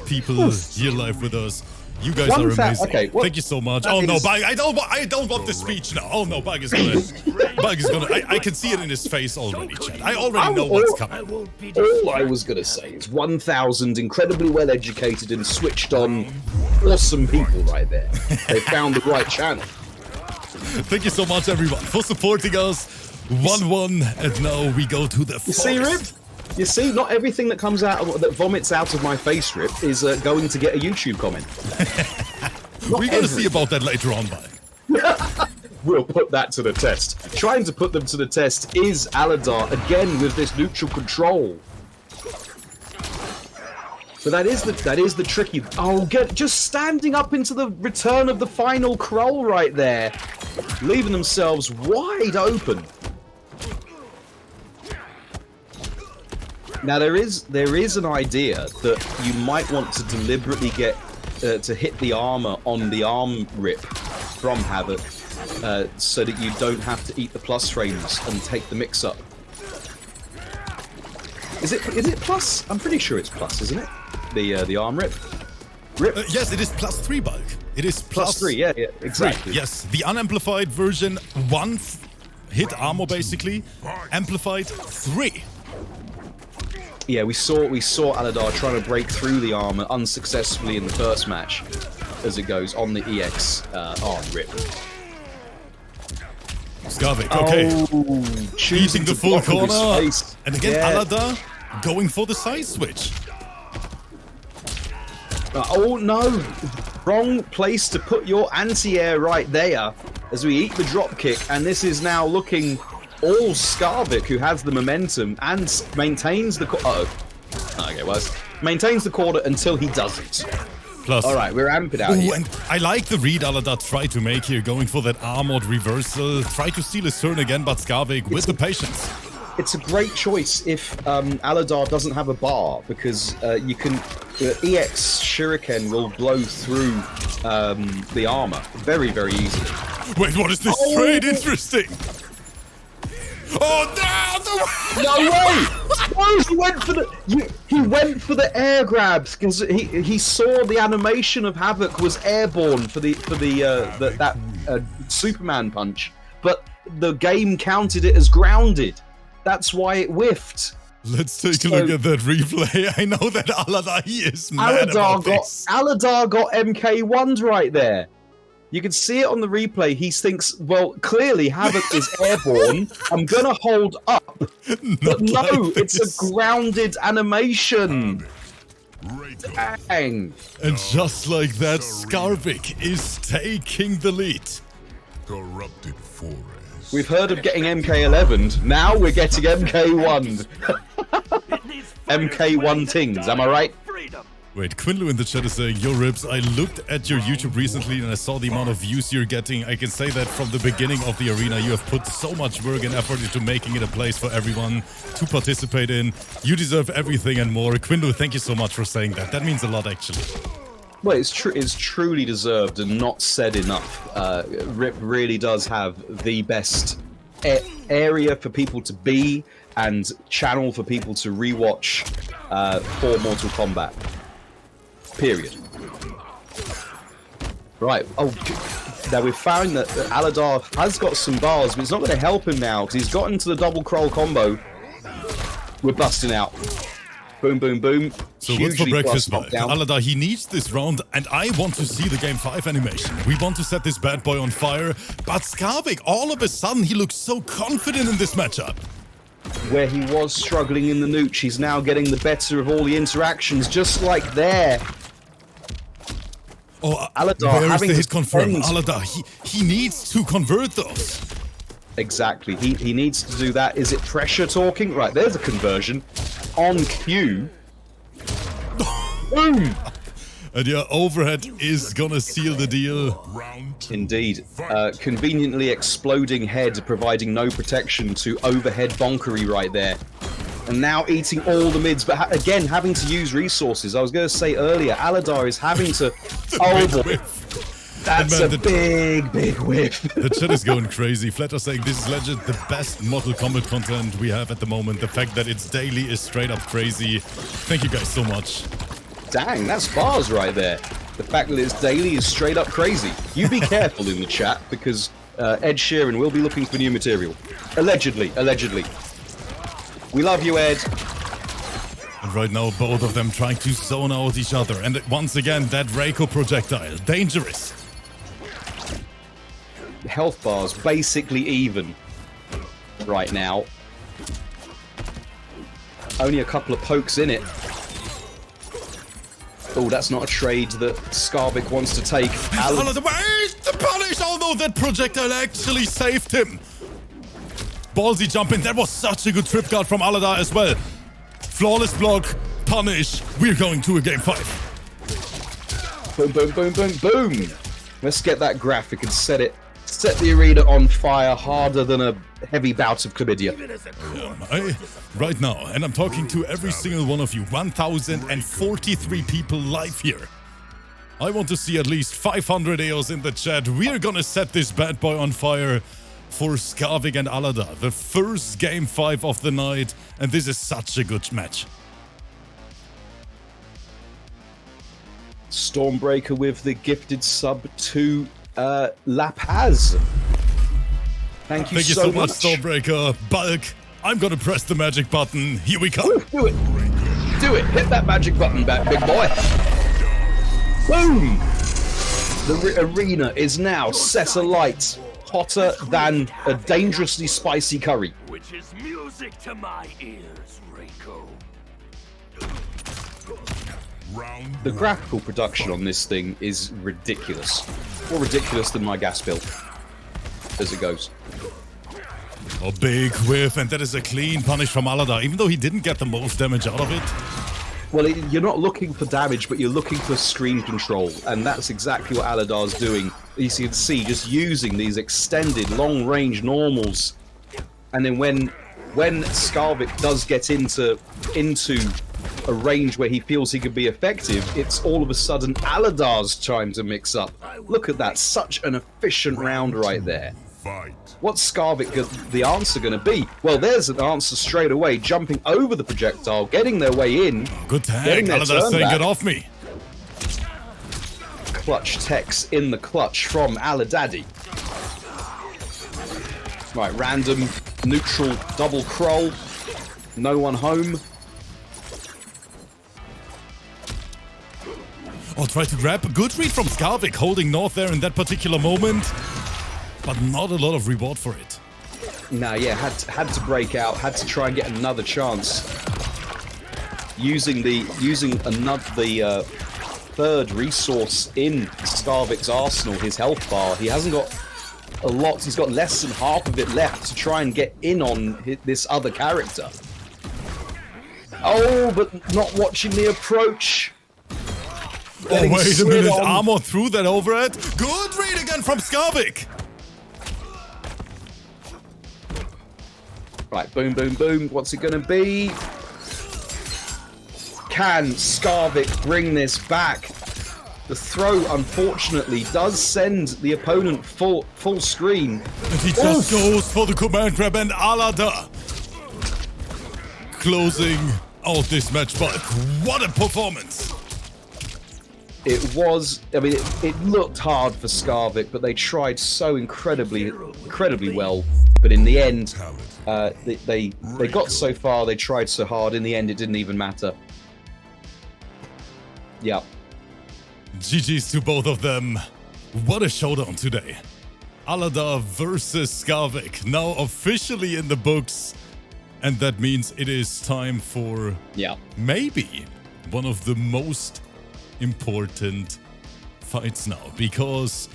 people here live with us. You guys are amazing. Okay, well, thank you so much. Oh no, Bug, I don't want the speech now. Oh no, Bug is gonna. I can see it in his face already, Chad. I already know what's coming. All I was gonna say is 1,000 incredibly well educated and switched on, awesome people right there. They found the right channel. Thank you so much, everyone, for supporting us. 1-1, and now we go to the. You see, Rip? You see, not everything that comes out that vomits out of my face, Rip, is going to get a YouTube comment. We're going to see about that later on, Mike. We'll put that to the test. Trying to put them to the test is ALADAR again with this neutral control. But that is the tricky. Oh, just standing up into the return of the final Kroll right there, leaving themselves wide open. Now there is an idea that you might want to deliberately get to hit the armor on the arm rip from HAVIK, so that you don't have to eat the plus frames and take the mix up. Is it plus? I'm pretty sure it's plus, isn't it? The arm rip. Yes, it is +3, Bulk. It is +3. Yeah, exactly. Yes, the unamplified version 1 hit armor basically, amplified 3. Yeah, we saw ALADAR trying to break through the armor unsuccessfully in the first match, as it goes on the EX arm rip. SKARVIK, okay. Oh, eating the full corner, and again ALADAR going for the side switch. Oh no, wrong place to put your anti-air right there. as we eat the drop kick, and this is now looking all SKARVIK, who has the momentum and maintains the okay, well, maintains the quarter until he doesn't. Plus, all right, we're amping out here. And I like the read ALADAR tried to make here, going for that armored reversal, try to steal his turn again, but SKARVIK with the patience. It's a great choice if ALADAR doesn't have a bar, because you can EX Shuriken will blow through the armor very, very easily. Wait, what is this trade? Interesting. Oh no! No way! No, he went for the air grabs because he saw the animation of HAVIK was airborne for that Superman punch, but the game counted it as grounded. That's why it whiffed. Let's take a look at that replay. I know that ALADAR, he is mad about this. ALADAR got MK1'd right there. You can see it on the replay. He thinks, well, clearly HAVIK is airborne. I'm gonna hold up. But no, like it's a grounded animation. Dang. And just like that, SKARVIK is taking the lead. Corrupted forest. We've heard of getting MK11'd. Now we're getting MK1'd. MK1 things, am I right? Wait, Quinlu in the chat is saying, yo Rips, I looked at your YouTube recently and I saw the amount of views you're getting. I can say that from the beginning of the arena, you have put so much work and effort into making it a place for everyone to participate in. You deserve everything and more. Quinlu, thank you so much for saying that. That means a lot, actually. Well, it's truly deserved and not said enough. Rip really does have the best area for people to be and channel for people to rewatch for Mortal Kombat. Period. Right. Oh, now we've found that ALADAR has got some bars, but it's not going to help him now because he's got into the double Kroll combo. We're busting out. Boom, boom, boom. So what's for breakfast, ALADAR, he needs this round, and I want to see the Game 5 animation. We want to set this bad boy on fire, but SKARVIK, all of a sudden, he looks so confident in this matchup. Where he was struggling in the nooch, he's now getting the better of all the interactions, just like there. Oh, ALADAR, where is the hit confirm? ALADAR, he needs to convert those. Exactly, he needs to do that. Is it pressure talking? Right, there's a conversion. On cue. Boom! And yeah, overhead is gonna seal the deal. Indeed. Conveniently exploding head, providing no protection to overhead bonkery right there. And now eating all the mids, but again, having to use resources. I was going to say earlier, ALADAR is having to... oh boy. That's a big, big whiff. The chat is going crazy. Flatter saying this is legit the best Mortal Kombat content we have at the moment. The fact that it's daily is straight up crazy. Thank you guys so much. Dang, that's bars right there. The fact that it's daily is straight up crazy. You be careful in the chat because Ed Sheeran will be looking for new material. Allegedly, allegedly. We love you, Ed. And right now, both of them trying to zone out each other. And once again, that REIKO projectile. Dangerous. Health bars basically even right now. Only a couple of pokes in it. Oh, that's not a trade that SKARVIK wants to take. Where's the punish? Although that projectile actually saved him. Ballsy jump in. That was such a good trip guard from ALADAR as well. Flawless block. Punish. We're going to a game 5. Boom, boom, boom, boom, boom. Let's get that graphic and set the arena on fire harder than a heavy bout of chlamydia. Right now, and I'm talking to every single one of you, 1,043 people live here. I want to see at least 500 AOs in the chat. We're gonna set this bad boy on fire for SKARVIK and ALADAR. The first game 5 of the night, and this is such a good match. Stormbreaker with the gifted sub to La Paz. Thank you so much, Stormbreaker. Bulk, I'm gonna press the magic button. Here we come. Do it. Do it. Hit that magic button back, big boy. Boom. The arena is now set alight, hotter than a dangerously spicy curry. Which is music to my ears, REIKO. The graphical production on this thing is ridiculous. More ridiculous than my gas bill. as it goes. A big whiff, and that is a clean punish from ALADAR, even though he didn't get the most damage out of it. Well, you're not looking for damage, but you're looking for screen control, and that's exactly what ALADAR's doing. You can see, just using these extended long-range normals, and then when SKARVIK does get into a range where he feels he could be effective, it's all of a sudden ALADAR's time to mix up. Look at that, such an efficient round right there. Fight. What's SKARVIK the answer going to be? Well, there's an answer straight away, jumping over the projectile, getting their way in. Good tag, ALADAR saying get off me. Clutch techs in the clutch from Aladaddy. Right, random, neutral, double kroll. No one home. Oh, try to grab. A good read from SKARVIK, holding North there in that particular moment. But not a lot of reward for it. Nah, yeah, had to break out, had to try and get another chance. Using the third resource in SKARVIK's arsenal, his health bar. He hasn't got a lot. He's got less than half of it left to try and get in on this other character. Oh, but not watching the approach. Oh, wait a minute. Armor through that overhead. Good read again from SKARVIK. Right, boom, boom, boom. What's it going to be? Can SKARVIK bring this back? The throw, unfortunately, does send the opponent full screen. And he just goes for the command grab, and ALADAR closing out this match. But what a performance! It was, I mean, it looked hard for SKARVIK, but they tried so incredibly well. But in the end, they got so far, they tried so hard, in the end it didn't even matter. Yeah. GG's to both of them. What a showdown today. ALADAR versus SKARVIK, now officially in the books. And that means it is time for maybe one of the most important fights now, because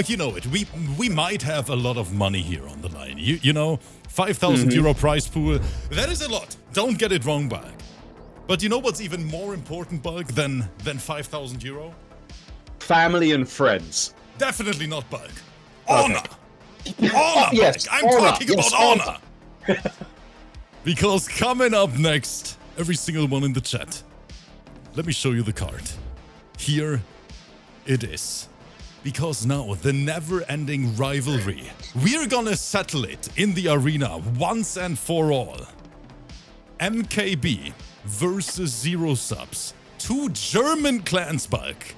you know it, we might have a lot of money here on the line. You know, 5,000 euro prize pool, that is a lot, don't get it wrong, Bulk. But you know what's even more important, Bulk, than 5,000 euro? Family and friends. Definitely not Bulk. Honor. Okay. Honor, yes, I'm honor. talking about honor. Because coming up next, every single one in the chat, let me show you the card. Here it is. Because now, the never-ending rivalry, we're gonna settle it in the arena once and for all. MKB versus Zero Subs. Two German clans, Bulk.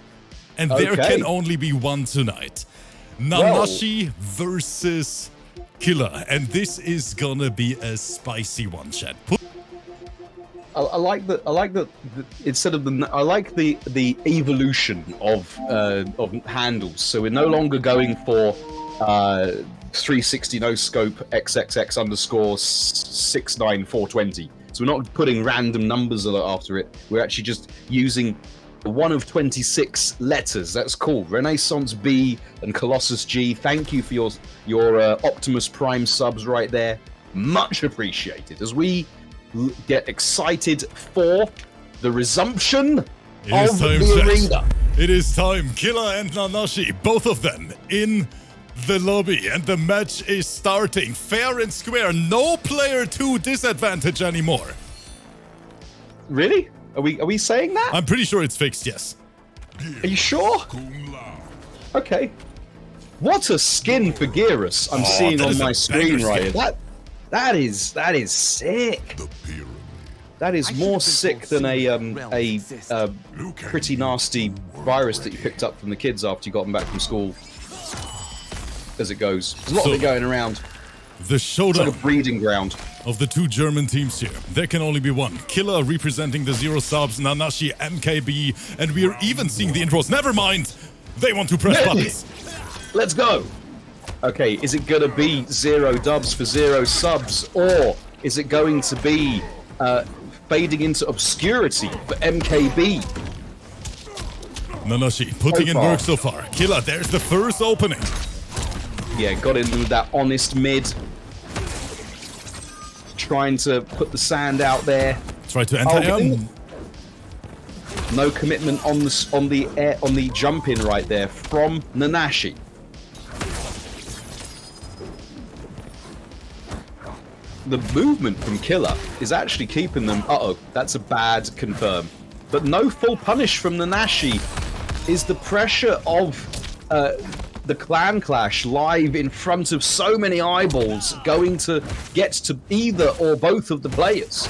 And there can only be one tonight. NANASHI versus KILLA. And this is gonna be a spicy one, chat. I like the instead of the I like the evolution of handles. So we're no longer going for 360 no scope XXX underscore 69420. So we're not putting random numbers after it. We're actually just using one of 26 letters. That's cool. Renaissance B and Colossus G. Thank you for your Optimus Prime subs right there. Much appreciated. As we get excited for the resumption of the arena. It is time. KILLA and NANASHI, both of them in the lobby, and the match is starting fair and square. No player 2 disadvantage anymore. Really? Are we saying that? I'm pretty sure it's fixed, yes. Are you sure? KUNGLAO. Okay. What a skin for GERAS I'm seeing on my screen right here. That is sick. The pyramid. That is more sick than a pretty nasty virus that you picked up from the kids after you got them back from school. As it goes, there's a lot of it going around. The showdown, it's like a breeding ground of the two German teams here. There can only be one. KILLA representing the Zero Subs, NANASHI, MKB, and we're even seeing the intros. Never mind, they want to press buttons. Let's go. Okay, is it gonna be 0 dubs for 0 subs, or is it going to be fading into obscurity for MKB? NANASHI putting in work so far. KILLA, there's the first opening. Yeah, got in with that honest mid. Trying to put the sand out there. Try to enter him. No commitment on the jump in right there from NANASHI. The movement from KILLA is actually keeping them. Uh-oh, that's a bad confirm. But no full punish from NANASHI. Is the pressure of the clan clash live in front of so many eyeballs going to get to either or both of the players?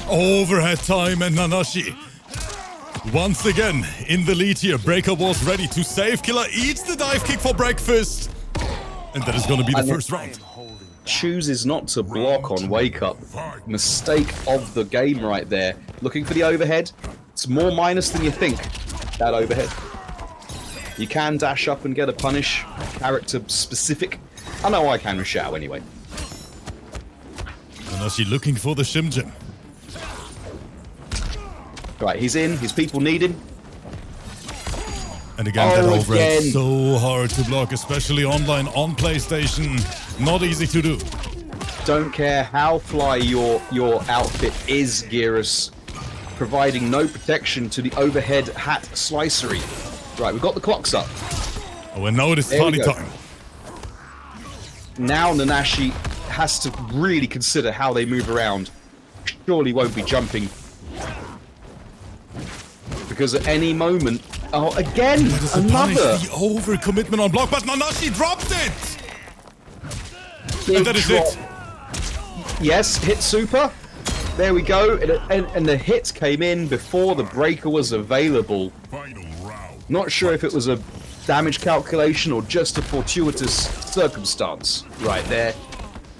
Overhead time, and NANASHI once again in the lead here. Breaker was ready to save. KILLA eats the dive kick for breakfast. And that is going to be the first round. Chooses not to block on wake up. Mistake of the game right there. Looking for the overhead. It's more minus than you think, that overhead. You can dash up and get a punish. Character specific. I know I can with Shao anyway. NANASHI looking for the Shim Jim. Right, he's in. His people need him. And again, that overhead so hard to block, especially online on PlayStation. Not easy to do. Don't care how fly your outfit is, GERAS. Providing no protection to the overhead hat slicery. Right, we've got the clocks up. Oh, and now it is party time. Now NANASHI has to really consider how they move around. Surely won't be jumping. Because at any moment... Oh, again! Another! The overcommitment on block, but NANASHI dropped it! Big And that is it. Yes, hit super. There we go. And the hit came in before the breaker was available. Not sure if it was a damage calculation or just a fortuitous circumstance right there.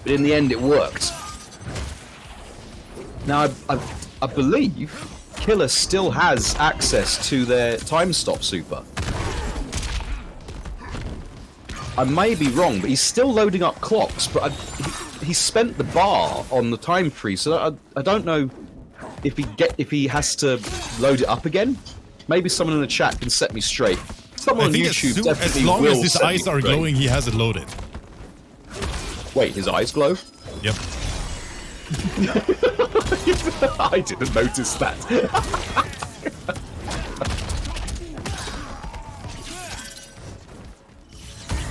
But in the end, it worked. Now, I believe KILLA still has access to their time stop super. I may be wrong, but he's still loading up clocks, but he spent the bar on the time freeze, so I don't know if he has to load it up again. Maybe someone in the chat can set me straight. Someone on YouTube definitely will. As long as his eyes are glowing, he has it loaded. Wait, his eyes glow? Yep. I didn't notice that.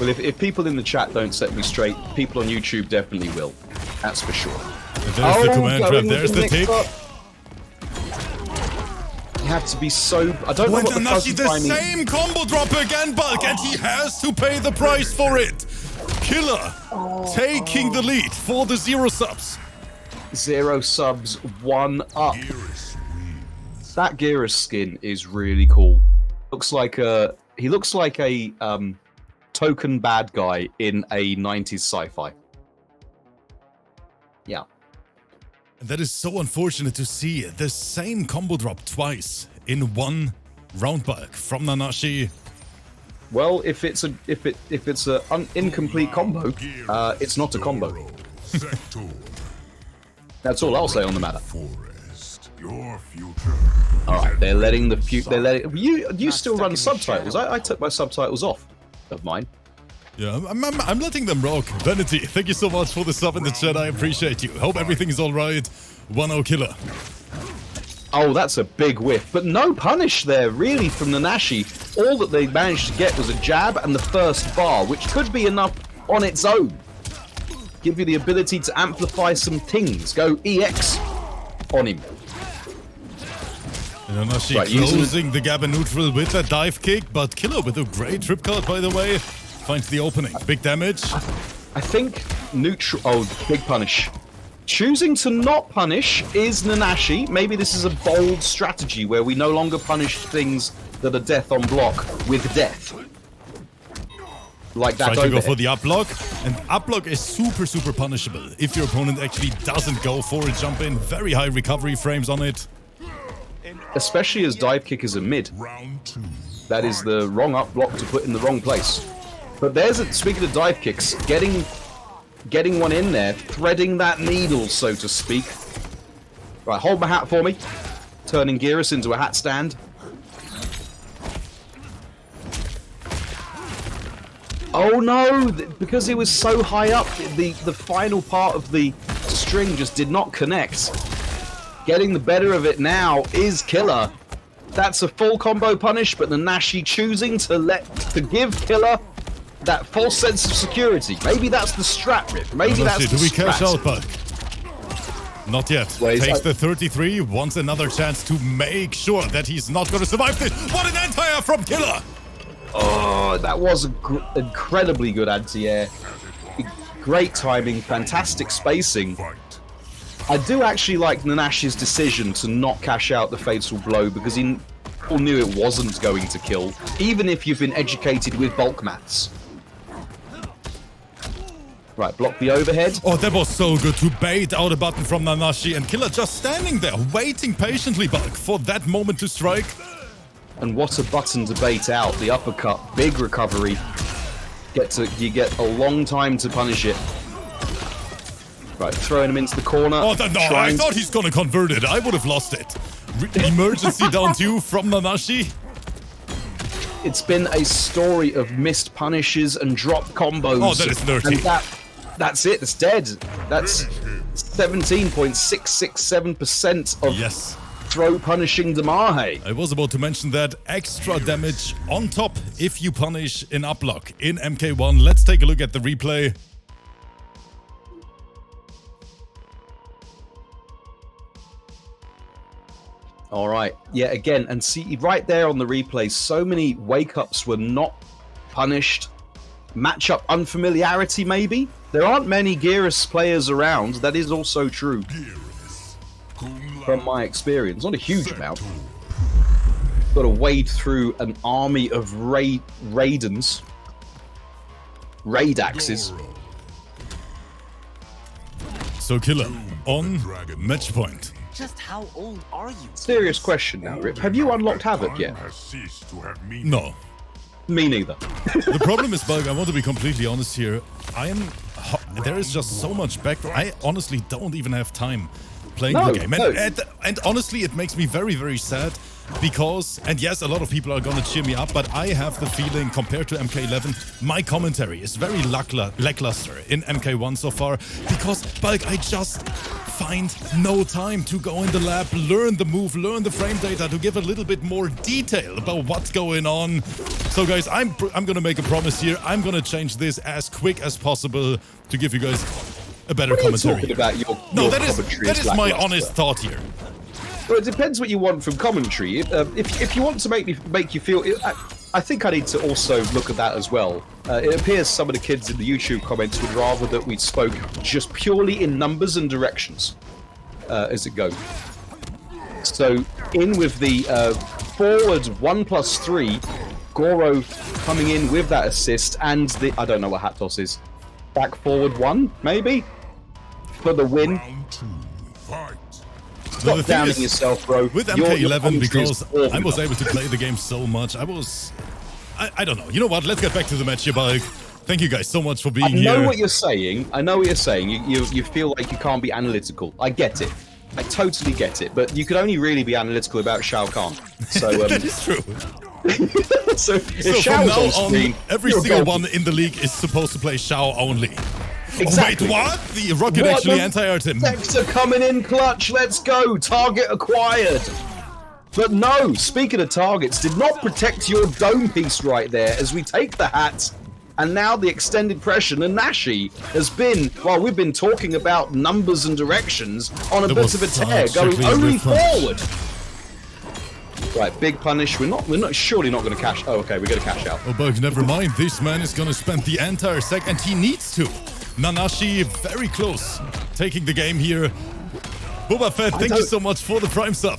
Well, if people in the chat don't set me straight, people on YouTube definitely will. That's for sure. And there's the command trap, there's the tick. You have to be so... I don't know what the NANASHI the same combo drop again, Bulk, and he has to pay the price for it. KILLA taking the lead for the 0 subs. 0 subs, 1 up. That GERAS skin is really cool. Looks like a... He looks like a token bad guy in a 90s sci-fi. Yeah. That is so unfortunate to see the same combo drop twice in one round, Bulk, from NANASHI. Well, if it's an incomplete combo, it's not a combo. That's all I'll say on the matter. All right, they're letting the you still run subtitles. I took my subtitles off of mine. Yeah, I'm letting them rock. Vanity, thank you so much for the sub in the chat. I appreciate you. Hope everything is all right. 1-0 KILLA. Oh, that's a big whiff. But no punish there, really, from NANASHI. All that they managed to get was a jab and the first bar, which could be enough on its own. Give you the ability to amplify some things. Go EX on him. NANASHI closing the gap in neutral with a dive kick, but KILLA with a great trip card, by the way. Finds the opening. Big damage. I think neutral... Oh, big punish. Choosing to not punish is NANASHI. Maybe this is a bold strategy where we no longer punish things that are death on block with death. Like that. Try to go for the up block, and up block is super punishable if your opponent actually doesn't go for a jump in. Very high recovery frames on it. Especially as dive kick is a mid. That is the wrong up block to put in the wrong place. But there's a, speaking of dive kicks, getting one in there, threading that needle, so to speak. Right, hold my hat for me. Turning GERAS into a hat stand. Oh no, because it was so high up, the final part of the string just did not connect. Getting the better of it now is KILLA. That's a full combo punish, but NANASHI choosing to give KILLA that false sense of security. Maybe that's the strat rip. Maybe that's the do we strat. cash out, Bulk? Not yet. Wait, Takes the 33, wants another chance to make sure that he's not going to survive this. What an anti-air from KILLA! Oh, that was incredibly good anti-air. Great timing, fantastic spacing. I do actually like NANASHI's decision to not cash out the fatal blow because he all knew it wasn't going to kill, even if you've been educated with bulk mats. Right, block the overhead. Oh, that was so good to bait out a button from NANASHI and KILLA just standing there, waiting patiently, Bulk, for that moment to strike. And what a button to bait out. The uppercut, big recovery. You get a long time to punish it. Right, throwing him into the corner. Oh, no, I thought he's gonna convert it. I would have lost it. Emergency down 2 from NANASHI. It's been a story of missed punishes and drop combos. Oh, that is dirty. And that's it. It's dead. That's 17.667% of throw punishing Damahe. I was about to mention that extra damage on top if you punish in uplock in MK1. Let's take a look at the replay. All right. Yeah, again, and see right there on the replay, so many wake-ups were not punished. Matchup unfamiliarity, maybe? There aren't many GERAS players around. That is also true. From my experience. Not a huge amount. Got to wade through an army of Raidens. Raid axes. So KILLA on match point. Just how old are you? Serious question now, Rip. Have you unlocked HAVIK yet? No. Me neither. The problem is, Bulk, I want to be completely honest here. There is just so much background. I honestly don't even have time playing the game. And honestly, it makes me very, very sad because, and yes, a lot of people are going to cheer me up, but I have the feeling compared to MK11, my commentary is very lackluster in MK1 so far because, Bulk, I just find no time to go in the lab, learn the move, learn the frame data to give a little bit more detail about what's going on. So guys, I'm gonna make a promise here. I'm gonna change this as quick as possible to give you guys a better commentary. Talking about your that is my honest thought here. Well, it depends what you want from commentary. If you want to make you feel, I think I need to also look at that as well. It appears some of the kids in the YouTube comments would rather that we spoke just purely in numbers and directions as it goes. So in with the forward 1+3, Goro coming in with that assist and the, I don't know what hat toss is, back forward 1 maybe for the win. Stop downing yourself, bro. With MK11, because I was able to play the game so much, I don't know. You know what? Let's get back to the match here, Bulk. Thank you guys so much for being here. I know what you're saying. I know what you're saying. You feel like you can't be analytical. I get it. I totally get it. But you could only really be analytical about Shao Kahn. So that is true. so from now on, every single one in the league is supposed to play Shao only. Exactly. Oh, wait, what? The rocket actually anti-aired him. Sector coming in clutch. Let's go. Target acquired. But no, speaking of targets, did not protect your dome piece right there as we take the hat. And now the extended pressure. NANASHI has been, while we've been talking about numbers and directions, on a bit of a tear, going only forward. Right, big punish. We're surely not going to cash. Oh, okay, we're going to cash out. Oh, Bulk, never mind. This man is going to spend the entire sec, and he needs to. NANASHI very close, taking the game here. Boba Fett, thank you so much for the prime sub.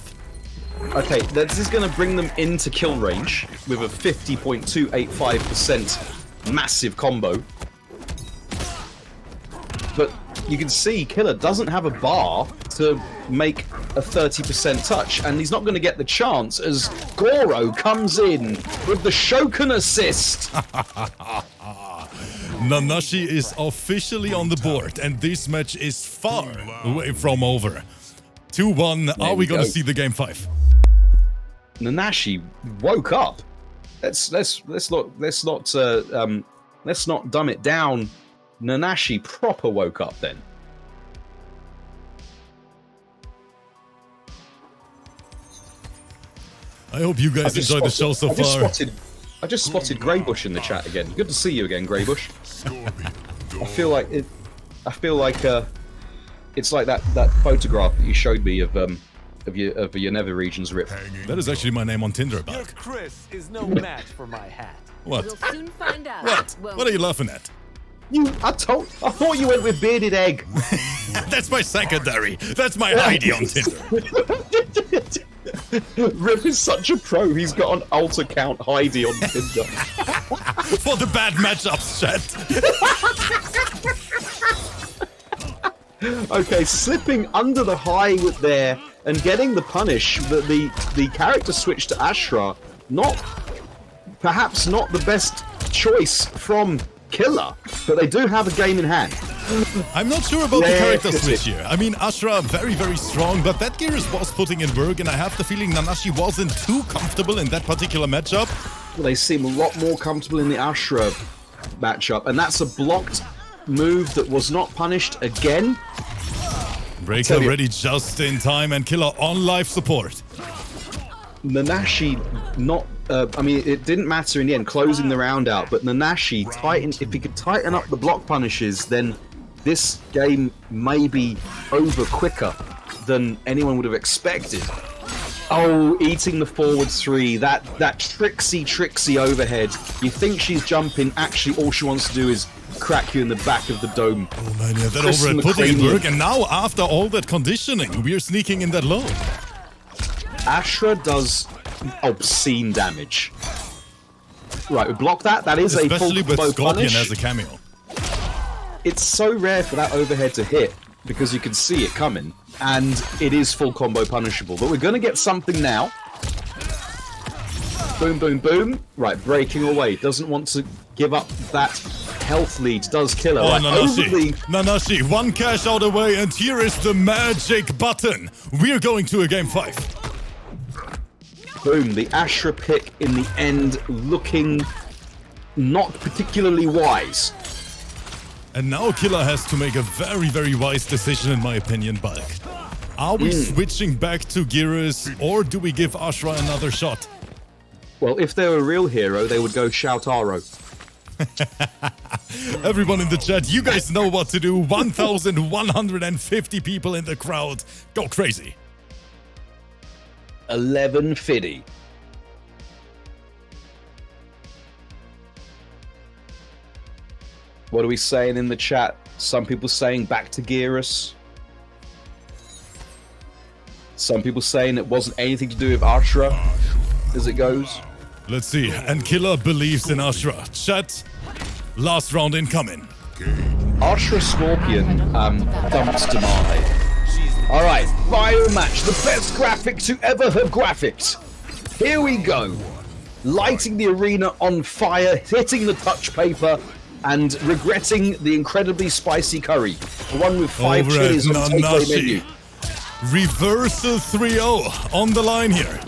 Okay, this is going to bring them into kill range with a 50.285% massive combo. But you can see KILLA doesn't have a bar to make a 30% touch, and he's not going to get the chance as Goro comes in with the Shokan assist. NANASHI is officially on the board, and this match is far away from over. 2-1. Are we going to see the game 5? NANASHI woke up. Let's not let's not dumb it down. Nanashi proper woke up then. I hope you guys enjoyed the show so far. I just spotted Greybush in the chat again. Good to see you again, Greybush. I feel like it's like that photograph that you showed me of your nether regions rip. That is actually my name on Tinder, Buck. Your Chris is no match for my hat. What? We'll soon find out. What are you laughing at? I thought you went with bearded egg. That's my secondary. That's my ID on Tinder. Rip is such a pro. He's got an alt account Heidi on Tinder. For the bad matchups, chat. Okay, slipping under the high with there and getting the punish. The character switch to ASHRAH, perhaps not the best choice from KILLA, but they do have a game in hand. I'm not sure about the character switch here. I mean, ASHRAH very, very strong, but that GERAS was putting in work, and I have the feeling Nanashi wasn't too comfortable in that particular matchup. Well, they seem a lot more comfortable in the ASHRAH matchup, and that's a blocked move that was not punished again. REIKO ready just in time, and KILLA on life support. Nanashi not... I mean, it didn't matter in the end, closing the round out, but Nanashi, if he could tighten up the block punishes, then this game may be over quicker than anyone would have expected. Oh, eating the forward three, that tricksy overhead. You think she's jumping, actually all she wants to do is crack you in the back of the dome. Oh man, yeah, that overhead putting in work, and now after all that conditioning, we're sneaking in that low. ASHRAH does obscene damage. Right, we block that. That is especially a full with Scorpion punish. As a cameo. It's so rare for that overhead to hit because you can see it coming, and it is full combo punishable. But we're going to get something now. Boom, boom, boom. Right, breaking away. Doesn't want to give up that health lead. Does KILLA. Oh, right, Nanashi, one cash out away, and here is the magic button. We're going to a game 5. Boom, the ASHRAH pick in the end looking not particularly wise. And now KILLA has to make a very, very wise decision, in my opinion, Bulk. Are we switching back to GERAS, or do we give ASHRAH another shot? Well, if they were a real hero, they would go shout Aro. Everyone in the chat, you guys know what to do. 1,150 people in the crowd. Go crazy. 11 Fiddy. What are we saying in the chat? Some people saying back to GERAS. Some people saying it wasn't anything to do with ASHRAH as it goes. Let's see. And KILLA believes in ASHRAH. Chat, last round incoming. ASHRAH Scorpion dumps Damane. Alright, final match. The best graphics to ever have graphics. Here we go. Lighting the arena on fire, hitting the touch paper, and regretting the incredibly spicy curry. The one with 5 chilies on the takeaway menu. Reversal 3-0 on the line here.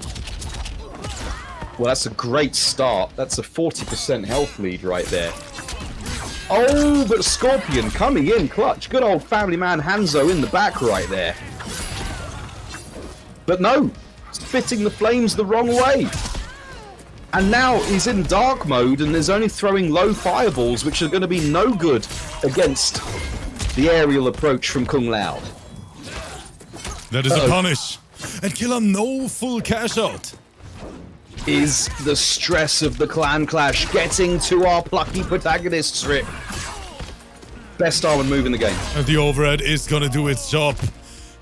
Well, that's a great start. That's a 40% health lead right there. Oh, but Scorpion coming in clutch. Good old family man Hanzo in the back right there. But no, spitting the flames the wrong way. And now he's in dark mode and is only throwing low fireballs, which are going to be no good against the aerial approach from KUNGLAO. That is a punish. And KILLA no full cash out. Is the stress of the clan clash getting to our plucky protagonists, Rip? Best armored move in the game. And the overhead is gonna do its job.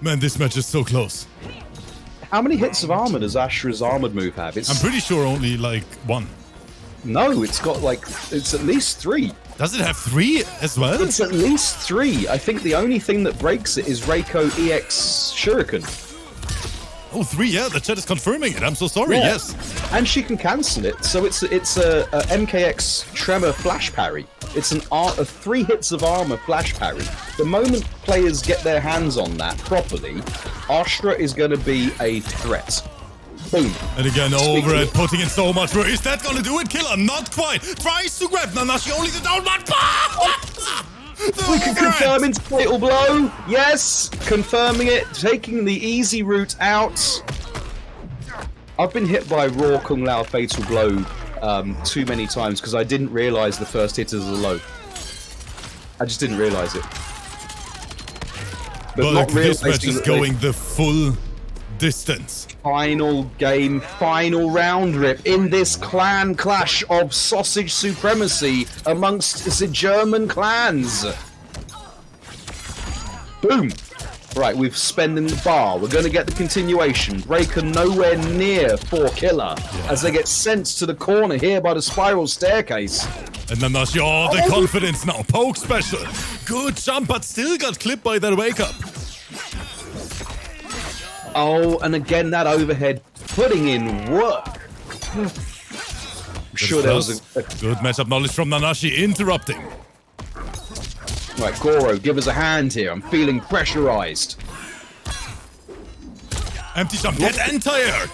Man, this match is so close. How many hits of armor does ASHRAH's armored move have? I'm pretty sure only like 1. No, it's got like, it's at least 3. Does it have 3 as well? It's at least 3. I think the only thing that breaks it is REIKO EX Shuriken. Oh, 3, yeah, the chat is confirming it. I'm so sorry, Yeah. yes. And she can cancel it, so it's a MKX Tremor flash parry. It's a 3 hits of armor flash parry. The moment players get their hands on that properly, ASHRAH is going to be a threat. Boom. And again, overhead, putting in so much work. Is that gonna do it? KILLA, not quite. Tries to grab Nanashi, only the down one. We can confirm into fatal blow. Yes, confirming it, taking the easy route out. I've been hit by raw KUNGLAO fatal blow too many times because I didn't realize the first hit is a low. I just didn't realize it. But like, this match is going the full distance. Final game, final round rip in this clan clash of sausage supremacy amongst the German clans. Boom. Right, we've spending the bar. We're going to get the continuation. REIKO nowhere near for KILLA as they get sent to the corner here by the spiral staircase. And Nanashi, oh, the confidence now. Poke special. Good jump, but still got clipped by that wake up. Oh, and again, that overhead putting in work. I'm sure there was a good matchup knowledge from Nanashi interrupting. Right, Goro, give us a hand here. I'm feeling pressurized. Empty jump, get anti-aired.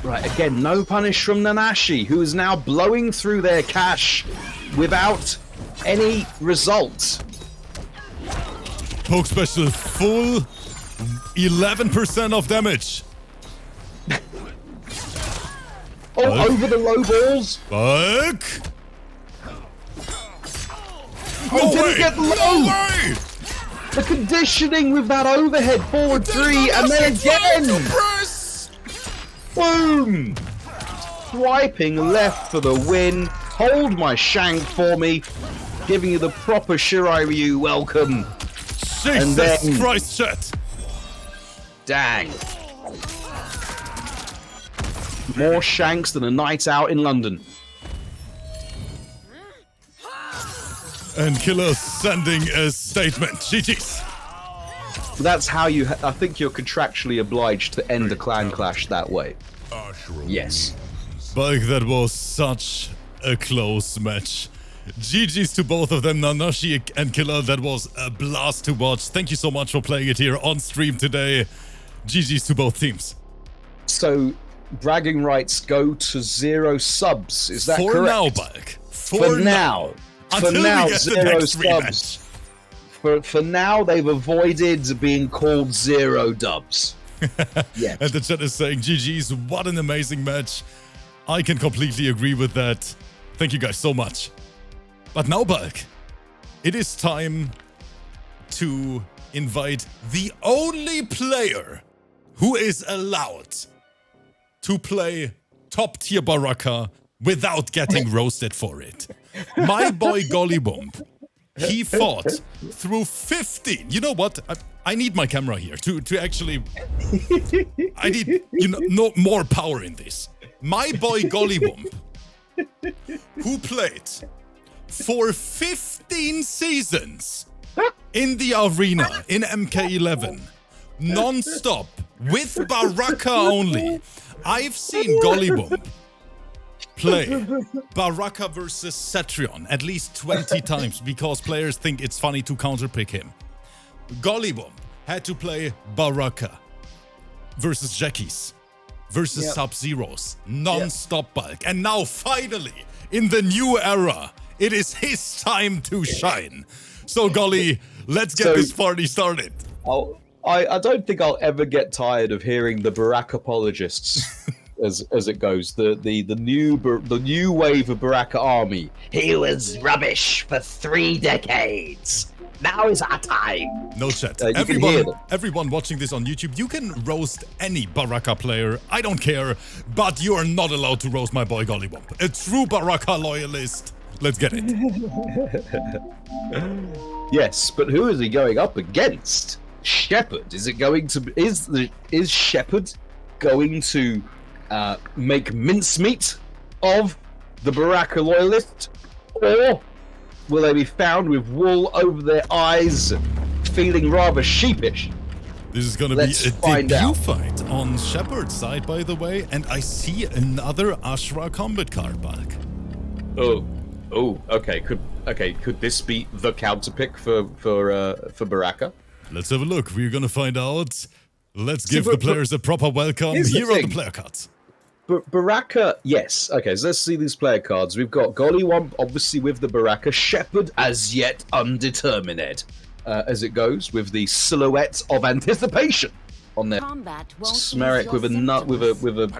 Right, again, no punish from Nanashi, who is now blowing through their cash without any results. Poke special, full 11% of damage. Oh, over the low balls. Fuck. Oh, didn't get low. The conditioning with that overhead forward three, and then again. Boom. Swiping left for the win. Hold my Shang for me. Giving you the proper Shirai Ryu welcome. Jesus Christ, chat. Dang. More Shanks than a night out in London. And KILLA sending a statement. GG's. That's how you... I think you're contractually obliged to end a clan clash that way. Yes. But that was such a close match. GG's to both of them, Nanashi and KILLA. That was a blast to watch. Thank you so much for playing it here on stream today. GG's to both teams. So, bragging rights go to 0 subs. Is that correct? For now, Bulk. For now. Until we get the next rematch. For now, they've avoided being called 0 dubs. Yeah. And the chat is saying, GG's, what an amazing match. I can completely agree with that. Thank you guys so much. But now, Bulk, it is time to invite the only player who is allowed to play top-tier Baraka without getting roasted for it. My boy GOLLYWOMP, he fought through 15. You know what? I need my camera here to actually... I need, no more power in this. My boy GOLLYWOMP, who played for 15 seasons in the arena in MK11, non-stop, with Baraka only. I've seen GOLLYWOMP play Baraka versus Cetrion at least 20 times because players think it's funny to counterpick him. GOLLYWOMP had to play Baraka versus Jackies versus Sub-Zeros non-stop, Bulk. And now finally, in the new era, it is his time to shine. So Golly, let's get this party started. I don't think I'll ever get tired of hearing the Baraka apologists. As it goes, the new wave of Baraka army. He was rubbish for 3 decades. Now is our time. No chat. Everyone watching this on YouTube, you can roast any Baraka player. I don't care, but you are not allowed to roast my boy GOLLYWOMP. A true Baraka loyalist. Let's get it. Yes, but who is he going up against? Shepard. Is it going to? Is Shepard going to make mincemeat of the Baraka loyalist, or will they be found with wool over their eyes, feeling rather sheepish? This is going to be a debut fight on Shepard's side, by the way, and I see another ASHRAH combat card back. Okay. Could this be the counterpick for Baraka? Let's have a look. We're going to find out. Let's give the players a proper welcome. Here are the player cards. Baraka, yes. Okay, so let's see these player cards. We've got GOLLYWOMP, obviously with the Baraka. Shepherd, as yet undetermined, as it goes, with the silhouette of anticipation on there. Smerek with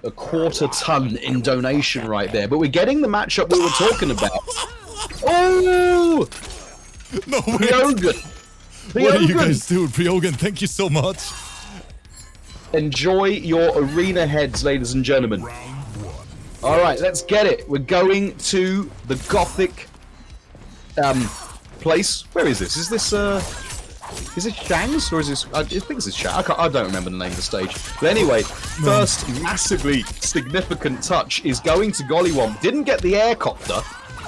a quarter ton in donation right there. But we're getting the matchup we were talking about. Oh! No way! Priogan. What are you guys doing? Priogan, thank you so much. Enjoy your arena heads, ladies and gentlemen. Alright, let's get it. We're going to the Gothic place. Where is this? Is it Shang's or is this? I think this is Shang. I don't remember the name of the stage. But anyway, first massively significant touch is going to GOLLYWOMP. Didn't get the aircopter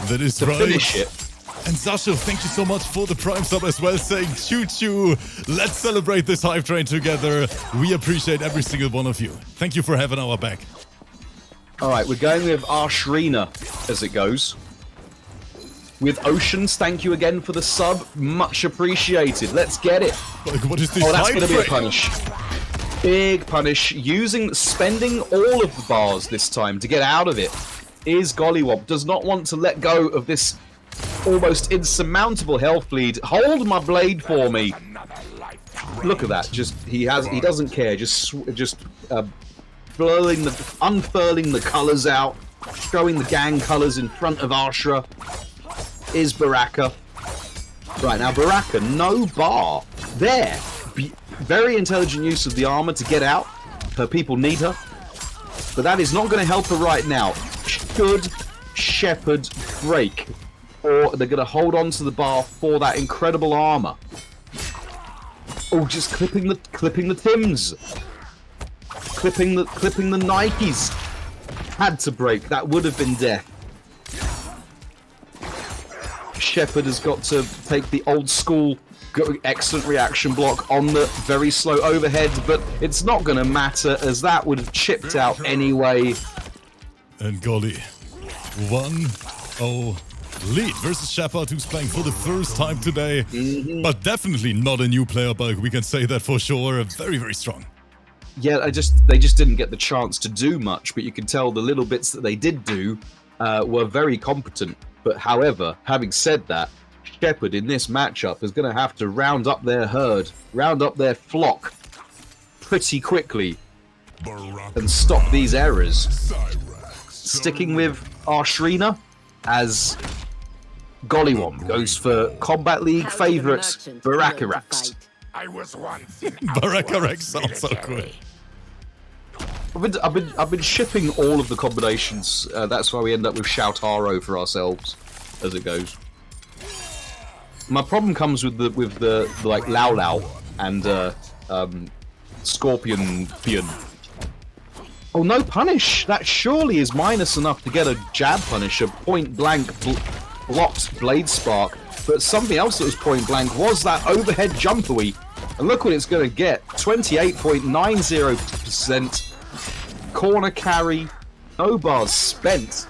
that is to finish it. And Sasha, thank you so much for the Prime sub as well, saying choo-choo. Let's celebrate this hype train together. We appreciate every single one of you. Thank you for having our back. All right, we're going with ASHRAH as it goes. With Oceans, thank you again for the sub. Much appreciated. Let's get it. Like, what is this? Oh, that's going to be a punish. Big punish. Spending all of the bars this time to get out of it is GOLLYWOMP. Does not want to let go of this almost insurmountable health lead. Hold my blade for me. Look at that. He doesn't care. Unfurling the colours out, showing the gang colours in front of ASHRAH is Baraka. Right now, Baraka, no bar there. Very intelligent use of the armor to get out. Her people need her, but that is not going to help her right now. Should Shepherd break, or they're going to hold on to the bar for that incredible armor. Oh, just clipping the Tims, clipping the Nikes. Had to break. That would have been death. Shepherd has got to take the old school excellent reaction block on the very slow overhead, but it's not going to matter as that would have chipped out anyway. And Golly, 1-0 lead versus Shepherd, who's playing for the first time today, but definitely not a new player, but we can say that for sure. Very, very strong. Yeah, they just didn't get the chance to do much, but you can tell the little bits that they did do were very competent. But however, having said that, Shepherd in this matchup is going to have to round up their herd, round up their flock pretty quickly and stop these errors. Sticking with ASHRAH as GOLLYWOMP goes for Combat League favourite Baraka. Baraka sounds so cool. I've been shipping all of the combinations. That's why we end up with Shoutaro for ourselves, as it goes. My problem comes with the like Lao Lao and Scorpion Pion. Oh, no punish! That surely is minus enough to get a jab punish, a point blank blocked Blade Spark. But something else that was point blank was that overhead jumpery. And look what it's going to get: 28.90%. Corner carry, no bars spent.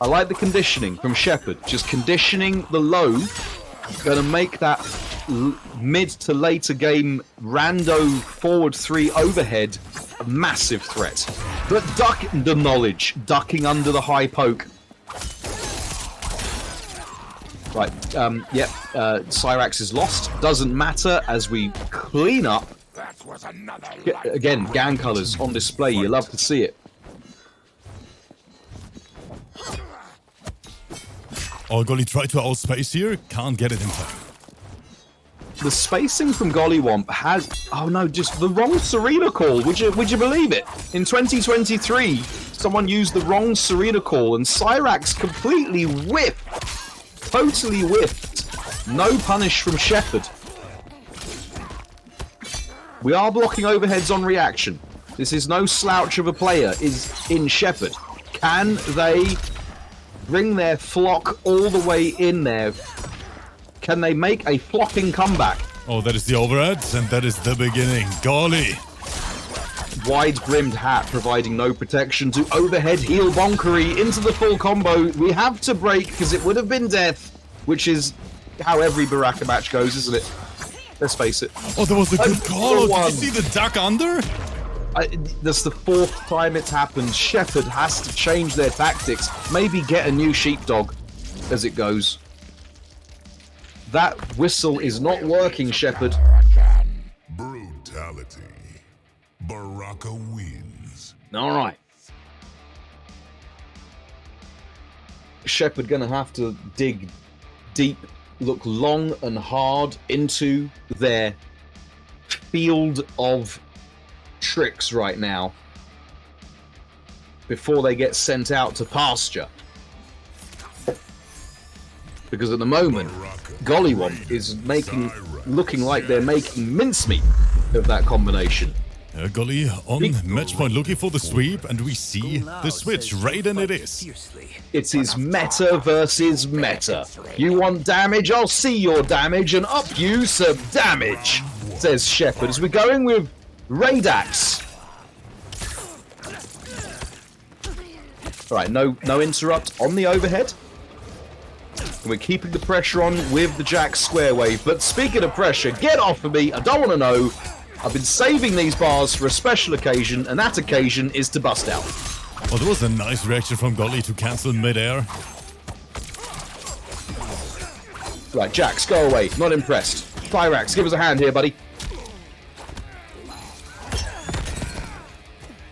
I like the conditioning from Shepherd, just conditioning the low, gonna make that mid to later game rando forward 3 overhead a massive threat. But ducking under the high poke. Right, Cyrax is lost, doesn't matter as we clean up. Again, gang colours on display, you love to see it. Oh, Golly tried to outspace here, can't get it in time. The spacing from GOLLYWOMP has, oh no, just the wrong Serena call. Would you believe it? In 2023, someone used the wrong Serena call and Cyrax completely whiffed. Totally whiffed. No punish from Shepherd. We are blocking overheads on reaction. This is no slouch of a player, is in Shepherd. Can they bring their flock all the way in there? Can they make a flocking comeback? Oh, that is the overhead, and that is the beginning. Golly. Wide-brimmed hat providing no protection to overhead heel bonkery into the full combo. We have to break because it would have been death, which is how every Baraka match goes, isn't it? Let's face it. Oh, there was a good call. Did one. you see the duck under? That's the 4th time it's happened. Shepherd has to change their tactics. Maybe get a new sheepdog as it goes. That whistle is not working, Shepherd. Brutality. Baraka wins. All right. Shepherd gonna have to dig deep, look long and hard into their field of tricks right now before they get sent out to pasture. Because at the moment, Gollywomp is looking like they're making mincemeat of that combination. Golly on match point looking for the sweep, and we see the switch. Raiden it is. It is meta versus meta. You want damage? I'll see your damage and up you some damage, says Shepherd. As we're going with Raidax. Alright, no interrupt on the overhead. And we're keeping the pressure on with the Jack square wave. But speaking of pressure, get off of me. I don't want to know. I've been saving these bars for a special occasion, and that occasion is to bust out. Oh, there was a nice reaction from Golly to cancel mid-air. Right, Jax, go away. Not impressed. Thyrax, give us a hand here, buddy.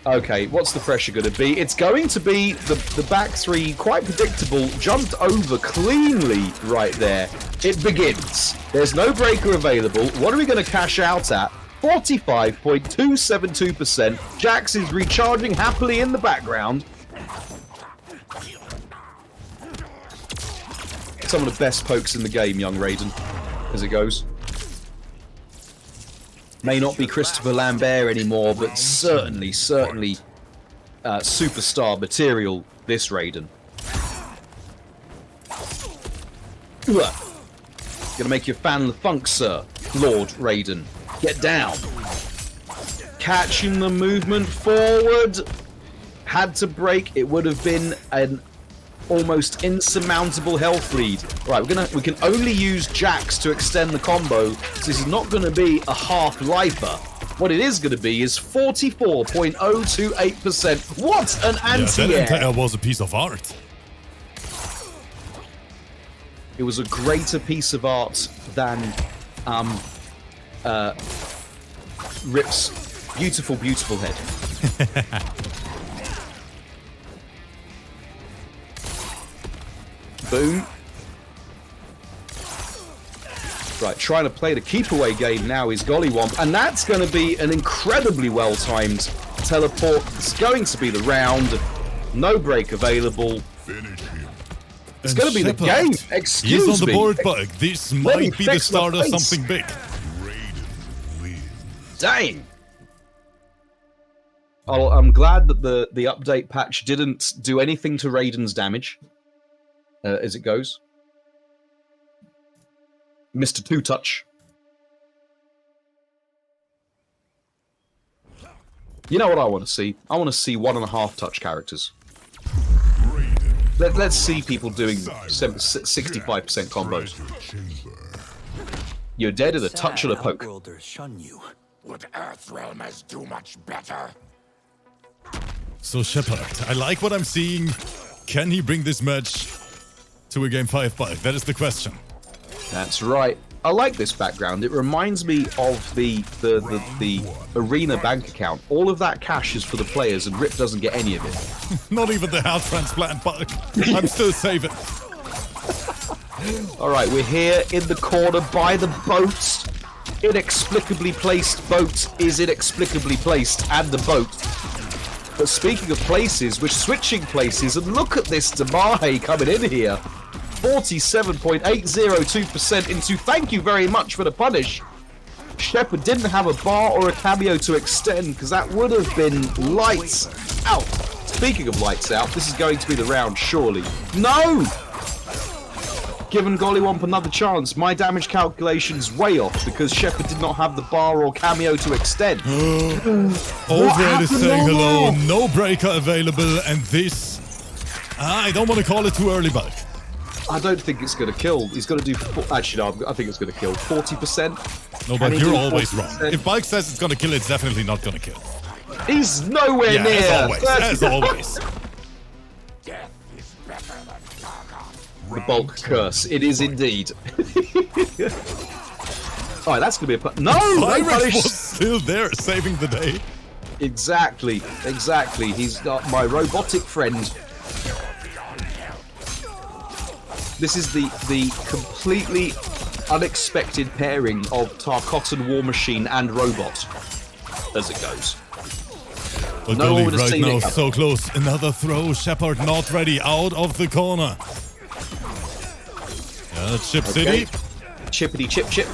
Okay, what's the pressure going to be? It's going to be the back three, quite predictable, jumped over cleanly right there. It begins. There's no breaker available. What are we going to cash out at? 45.272%. Jax is recharging happily in the background. Some of the best pokes in the game, young Raiden, as it goes. May not be Christopher Lambert anymore, but certainly superstar material, this Raiden. Gonna make you fan the funk, sir, Lord Raiden. Get down. Catching the movement forward. Had to break. It would have been an almost insurmountable health lead. Right, we can only use Jax to extend the combo. So this is not going to be a half-lifer. What it is going to be is 44.028%. What an anti-air! Yeah, that anti-air was a piece of art. It was a greater piece of art than Rip's beautiful, beautiful head. Boom. Right, trying to play the keep-away game now is Gollywomp, and that's going to be an incredibly well-timed teleport. It's going to be the round. No break available. It's going to be the game. Excuse me. He's on the board, but this might be the start of something big. Dang. Oh, I'm glad that the update patch didn't do anything to Raiden's damage. As it goes. Mr. Two-Touch. You know what I want to see? I want to see 1.5 touch characters. Let's see people doing 65% combos. You're dead at a touch and a poke. Would Earthrealm as do much better? So Shepard, I like what I'm seeing. Can he bring this match to a game 5 bike? That is the question. That's right. I like this background. It reminds me of the arena bank account. All of that cash is for the players, and Rip doesn't get any of it. Not even the health transplant bug. I'm still saving. All right, we're here in the corner by the boat. Inexplicably placed boat is inexplicably placed, and the boat. But speaking of places, we're switching places, and look at this Damahe coming in here. 47.802% into thank you very much for the punish. Shepherd didn't have a bar or a cameo to extend, because that would have been lights out. Speaking of lights out, this is going to be the round, surely. No! Giving Gollywomp another chance. My damage calculation's way off because Shepherd did not have the bar or cameo to extend. Overhead is saying hello, no breaker available, and this... I don't want to call it too early, but I don't think it's going to kill. He's going to do... Actually, no, I think it's going to kill. 40%? No, but you're always wrong. If Bulk says it's going to kill, it's definitely not going to kill. He's nowhere near. As always. The Bulk curse. It is indeed. Alright, that's going to be a... No! Pyrex was still there, saving the day. Exactly. He's got my robotic friend. This is the completely unexpected pairing of Tarkotan War Machine and Robot, as it goes. But No one Golly would have right seen now, it. so close. Another throw. Shepard not ready. Out of the corner. Chip City. Chippity chip chip.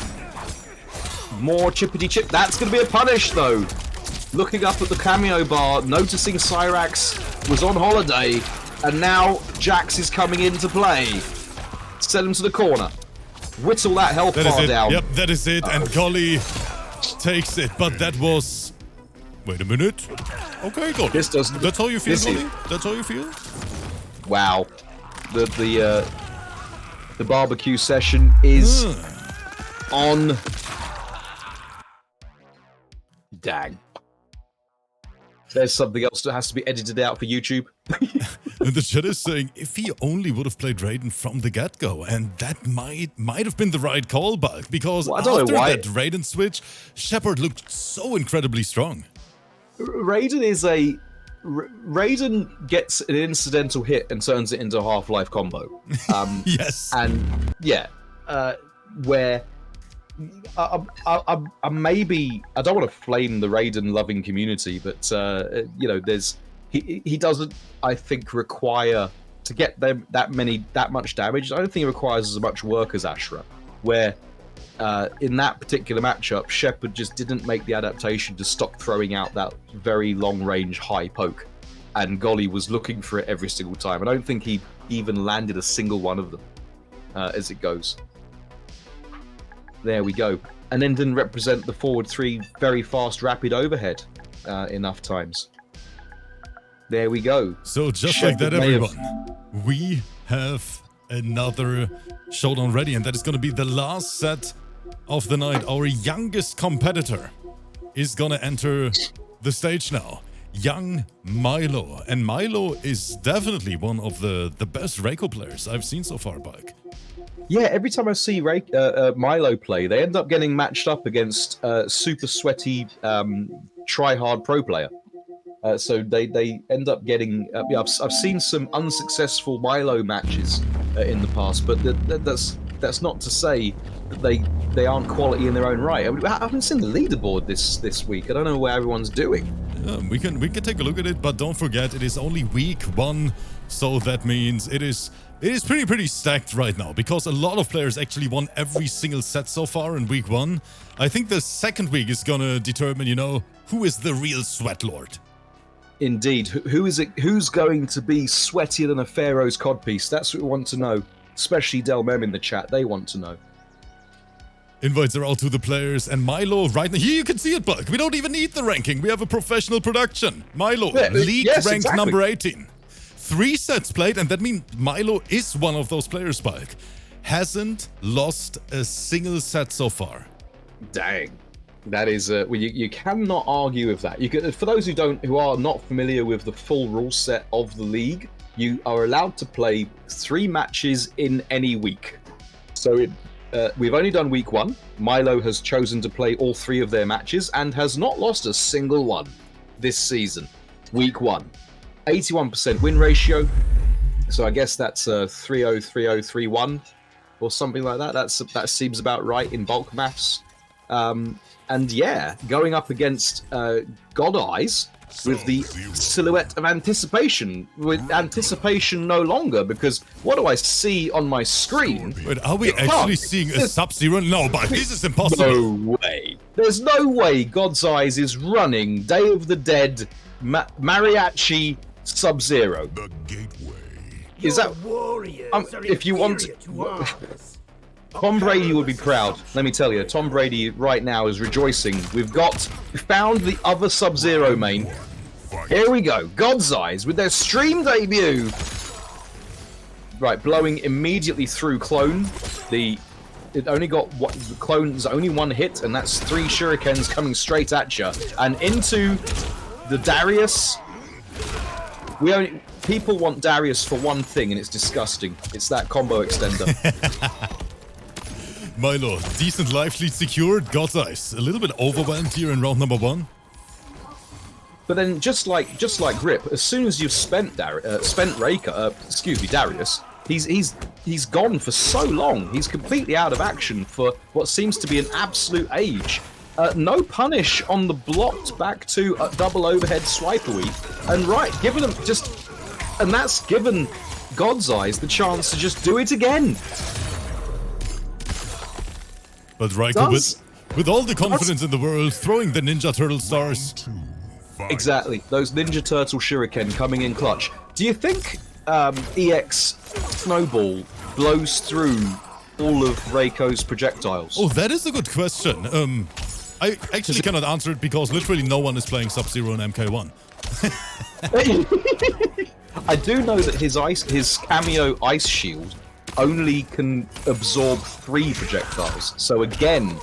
More chippity chip. That's going to be a punish, though. Looking up at the cameo bar, noticing Cyrax was on holiday, and now Jax is coming into play. Send him to the corner. Whittle that health bar down. Yep, that is it. And Golly takes it. But that was... Wait a minute. Okay, Golly. This doesn't... That's how you feel, Golly? That's how you feel? Wow. The barbecue session is on. Dang. There's something else that has to be edited out for YouTube. And the chat is saying, if he only would have played Raiden from the get-go, and that might have been the right call, Bulk, because Well, I don't after know why. that Raiden switch, Shepard looked so incredibly strong. Raiden gets an incidental hit and turns it into a Half-Life combo. Yes. And yeah, where I maybe I don't want to flame the Raiden loving community, but you know, he doesn't, I think, require to get them that much damage. I don't think he requires as much work as ASHRAH, where in that particular matchup, Shepard just didn't make the adaptation to stop throwing out that very long-range high poke, and Golly was looking for it every single time. I don't think he even landed a single one of them as it goes. There we go. And then didn't represent the forward 3 very fast rapid overhead enough times. There we go. So just Shepard like that, may have- everyone, we have another showdown ready, and that is going to be the last set of the night. Our youngest competitor is going to enter the stage now. Young Milo. And Milo is definitely one of the best Reiko players I've seen so far, Bulk. Yeah, every time I see Milo play, they end up getting matched up against super sweaty, try-hard pro player. So they end up getting... I've seen some unsuccessful Milo matches in the past, but that's not to say that they aren't quality in their own right. I mean, I haven't seen the leaderboard this week. I don't know where everyone's doing. We can take a look at it, but don't forget, it is only week 1, so that means it is pretty stacked right now, because a lot of players actually won every single set so far in week 1. I think the second week is gonna determine, you know, who is the real sweat lord. Indeed. Who is it? Who's going to be sweatier than a Pharaoh's codpiece? That's what we want to know. Especially Del Mem in the chat. They want to know. Invites are out to the players, and Milo right now, here you can see it, Bulk. We don't even need the ranking. We have a professional production. Milo, league ranked number 18. 3 sets played, and that means Milo is one of those players, Bulk. Hasn't lost a single set so far. Dang. That is, well, you cannot argue with that. You can, for those who are not familiar with the full rule set of the league, you are allowed to play 3 matches in any week. So we've only done week 1. Milo has chosen to play all 3 of their matches and has not lost a single one this season. Week 1. 81% win ratio. So I guess that's 3-0, 3-0, 3-1 or something like that. That seems about right in bulk maths. And yeah, going up against God Eyes with the silhouette of anticipation, with anticipation no longer, because what do I see on my screen? Wait, are we actually seeing a Sub-Zero? No, but this is impossible. No way. There's no way God's Eyes is running Day of the Dead Mariachi Sub-Zero. The gateway. Is that... if you want... Tom Brady would be proud, let me tell you. Tom Brady right now is rejoicing. We found the other Sub-Zero main. Here we go. God's Eyes with their stream debut. Right, blowing immediately through clone. It only got the clone's only one hit, and that's 3 shurikens coming straight at you and into the Darius. People want Darius for one thing, and it's disgusting. It's that combo extender. Milo, decent life lead secured. God's Eyes, a little bit overwhelmed here in round number 1. But then, just like Grip, as soon as you've spent Darius, he's gone for so long. He's completely out of action for what seems to be an absolute age. No punish on the blocked back to double overhead swiper weave, and given him and that's given God's Eyes the chance to just do it again. But REIKO, with all the confidence in the world, throwing the Ninja Turtle stars. Exactly, those Ninja Turtle shuriken coming in clutch. Do you think EX Snowball blows through all of REIKO's projectiles? Oh, that is a good question. I actually cannot answer it because literally no one is playing Sub-Zero and MK1. I do know that his cameo ice shield only can absorb 3 projectiles. So again,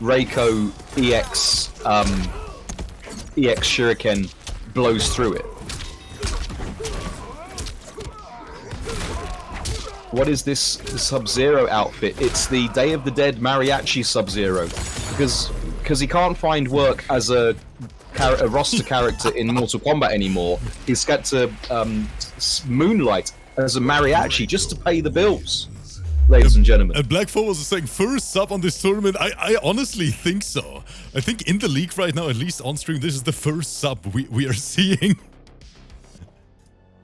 REIKO EX Shuriken blows through it. What is this Sub-Zero outfit? It's the Day of the Dead Mariachi Sub-Zero, because he can't find work as a roster character in Mortal Kombat anymore. He's got to moonlight as a mariachi just to pay the bills, ladies and gentlemen. And Black Four was saying first sub on this tournament. I honestly think so. I think in the league right now, at least on stream, this is the first sub we are seeing.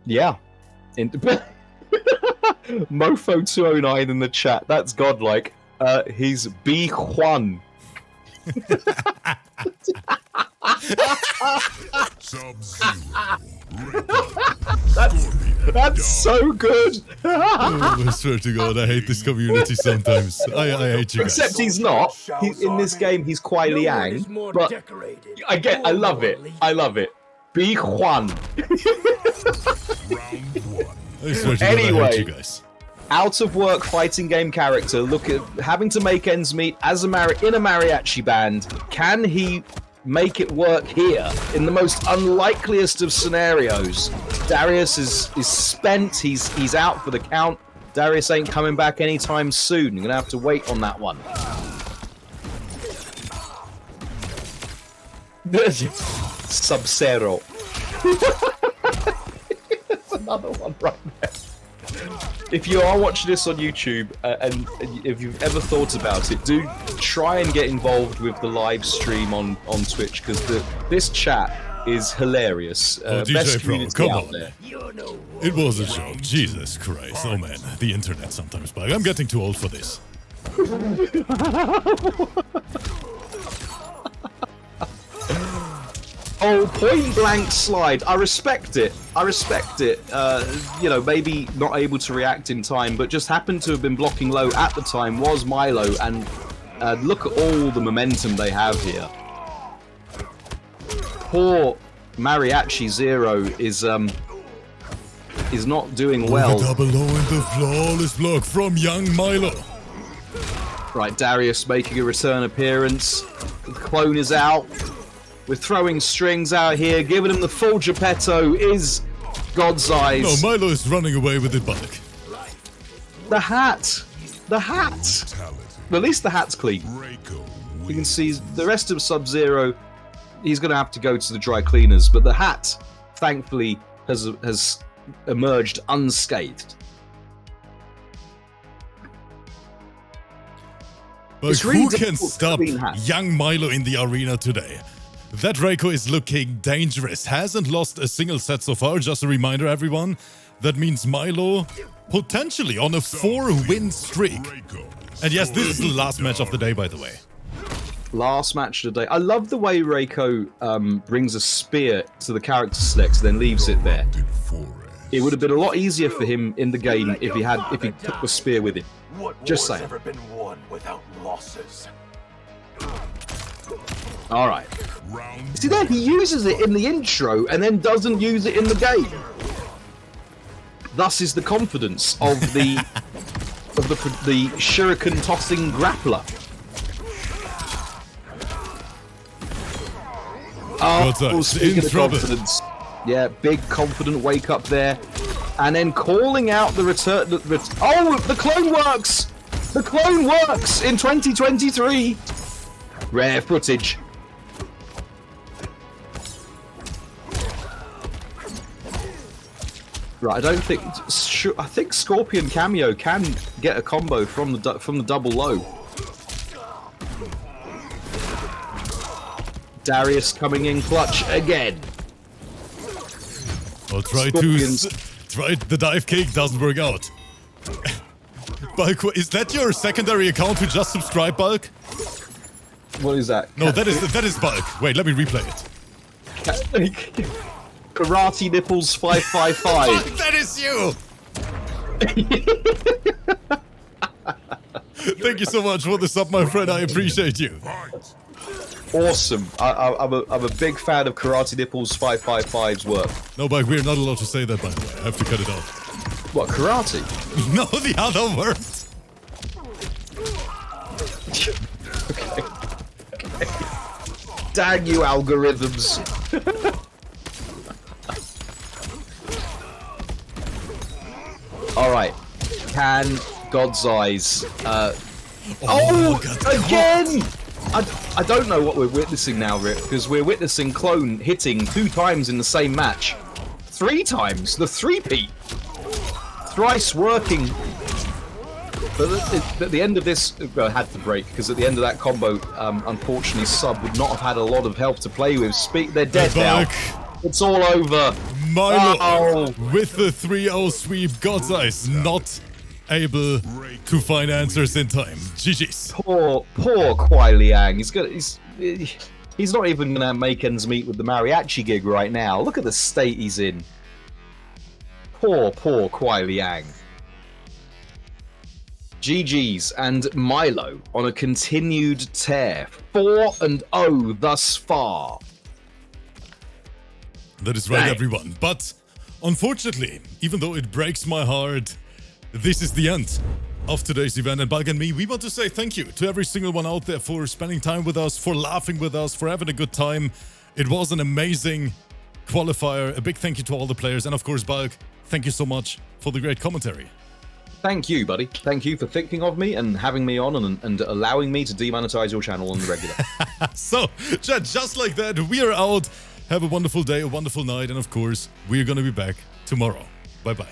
Yeah. Mofo209 in the chat. That's godlike. He's B Juan. That's so good. Oh, I swear to God, I hate this community sometimes. I hate you guys. Except he's not. In this game, he's Kuai Liang. But I love it. I love it. B Juan. I swear to God, I hate you guys. Out of work fighting game character, look at having to make ends meet as in a mariachi band. Can he make it work here in the most unlikeliest of scenarios? Darius is spent. He's out for the count. Darius ain't coming back anytime soon. You're gonna have to wait on that one. Sub-Zero. That's another one right there. If you are watching this on YouTube, and if you've ever thought about it, do try and get involved with the live stream on Twitch, because this chat is hilarious. DJ Pro, come on. There. It was a joke. Jesus Christ. Oh man, the internet sometimes bugs. I'm getting too old for this. Oh, point blank slide. I respect it. I respect it. You know, maybe not able to react in time, but just happened to have been blocking low at the time was Milo, and look at all the momentum they have here. Poor Mariachi Zero is not doing well. Double low in the flawless block from young Milo. Right, Darius making a return appearance. The clone is out. We're throwing strings out here, giving him the full Geppetto is God's Eyes. No, Milo is running away with it back. The hat! The hat! Well, at least the hat's clean. You can see the rest of Sub-Zero, he's going to have to go to the dry cleaners, but the hat, thankfully, has emerged unscathed. But who can stop young Milo in the arena today? That REIKO is looking dangerous. Hasn't lost a single set so far. Just a reminder, everyone. That means Milo potentially on a 4-win streak. And yes, this is the last match of the day, by the way. Last match of the day. I love the way REIKO brings a spear to the character select, then leaves it there. It would have been a lot easier for him in the game if he took the spear with him. Just saying. Never been won without losses. All right. See there, he uses it in the intro and then doesn't use it in the game. Thus is the confidence of the the shuriken tossing grappler. Oh, speaking of confidence, yeah, big confident wake up there, and then calling out the return. Oh, the clone works! The clone works in 2023. Rare footage. Right, I don't think. I think Scorpion Cameo can get a combo from the double low. Darius coming in clutch again. I'll try the dive kick, doesn't work out. Bulk, is that your secondary account who just subscribed, Bulk? What is that? No, that is Bulk. Wait, let me replay it. Karate Nipples 555. Fuck, that is you! Thank you so much for the sub, my friend. I appreciate you. Awesome. I'm a big fan of Karate Nipples 555's work. No, but we're not allowed to say that, by the way. I have to cut it off. What, karate? No, the other word. Okay. Dang you, algorithms. Alright. Can God's Eyes... again! I don't know what we're witnessing now, Rip, because we're witnessing Clone hitting 2 times in the same match. 3 times! The 3-peat! Thrice working. But at the end of this... Well, I had to break, because at the end of that combo, unfortunately, Sub would not have had a lot of health to play with. They're dead now. It's all over. Milo with the 3-0 sweep. God's Eyes not able to find answers in time. GG's. Poor Kuai Liang. He's not even gonna make ends meet with the mariachi gig right now. Look at the state he's in. Poor Kuai Liang. GG's, and Milo on a continued tear. 4-0 thus far. That is right, everyone. But unfortunately, even though it breaks my heart, this is the end of today's event. And Bulk and me, we want to say thank you to every single one out there for spending time with us, for laughing with us, for having a good time. It was an amazing qualifier. A big thank you to all the players. And of course, Bulk, thank you so much for the great commentary. Thank you, buddy. Thank you for thinking of me and having me on and allowing me to demonetize your channel on the regular. So, chat, just like that, we are out. Have a wonderful day, a wonderful night, and of course, we're going to be back tomorrow. Bye-bye.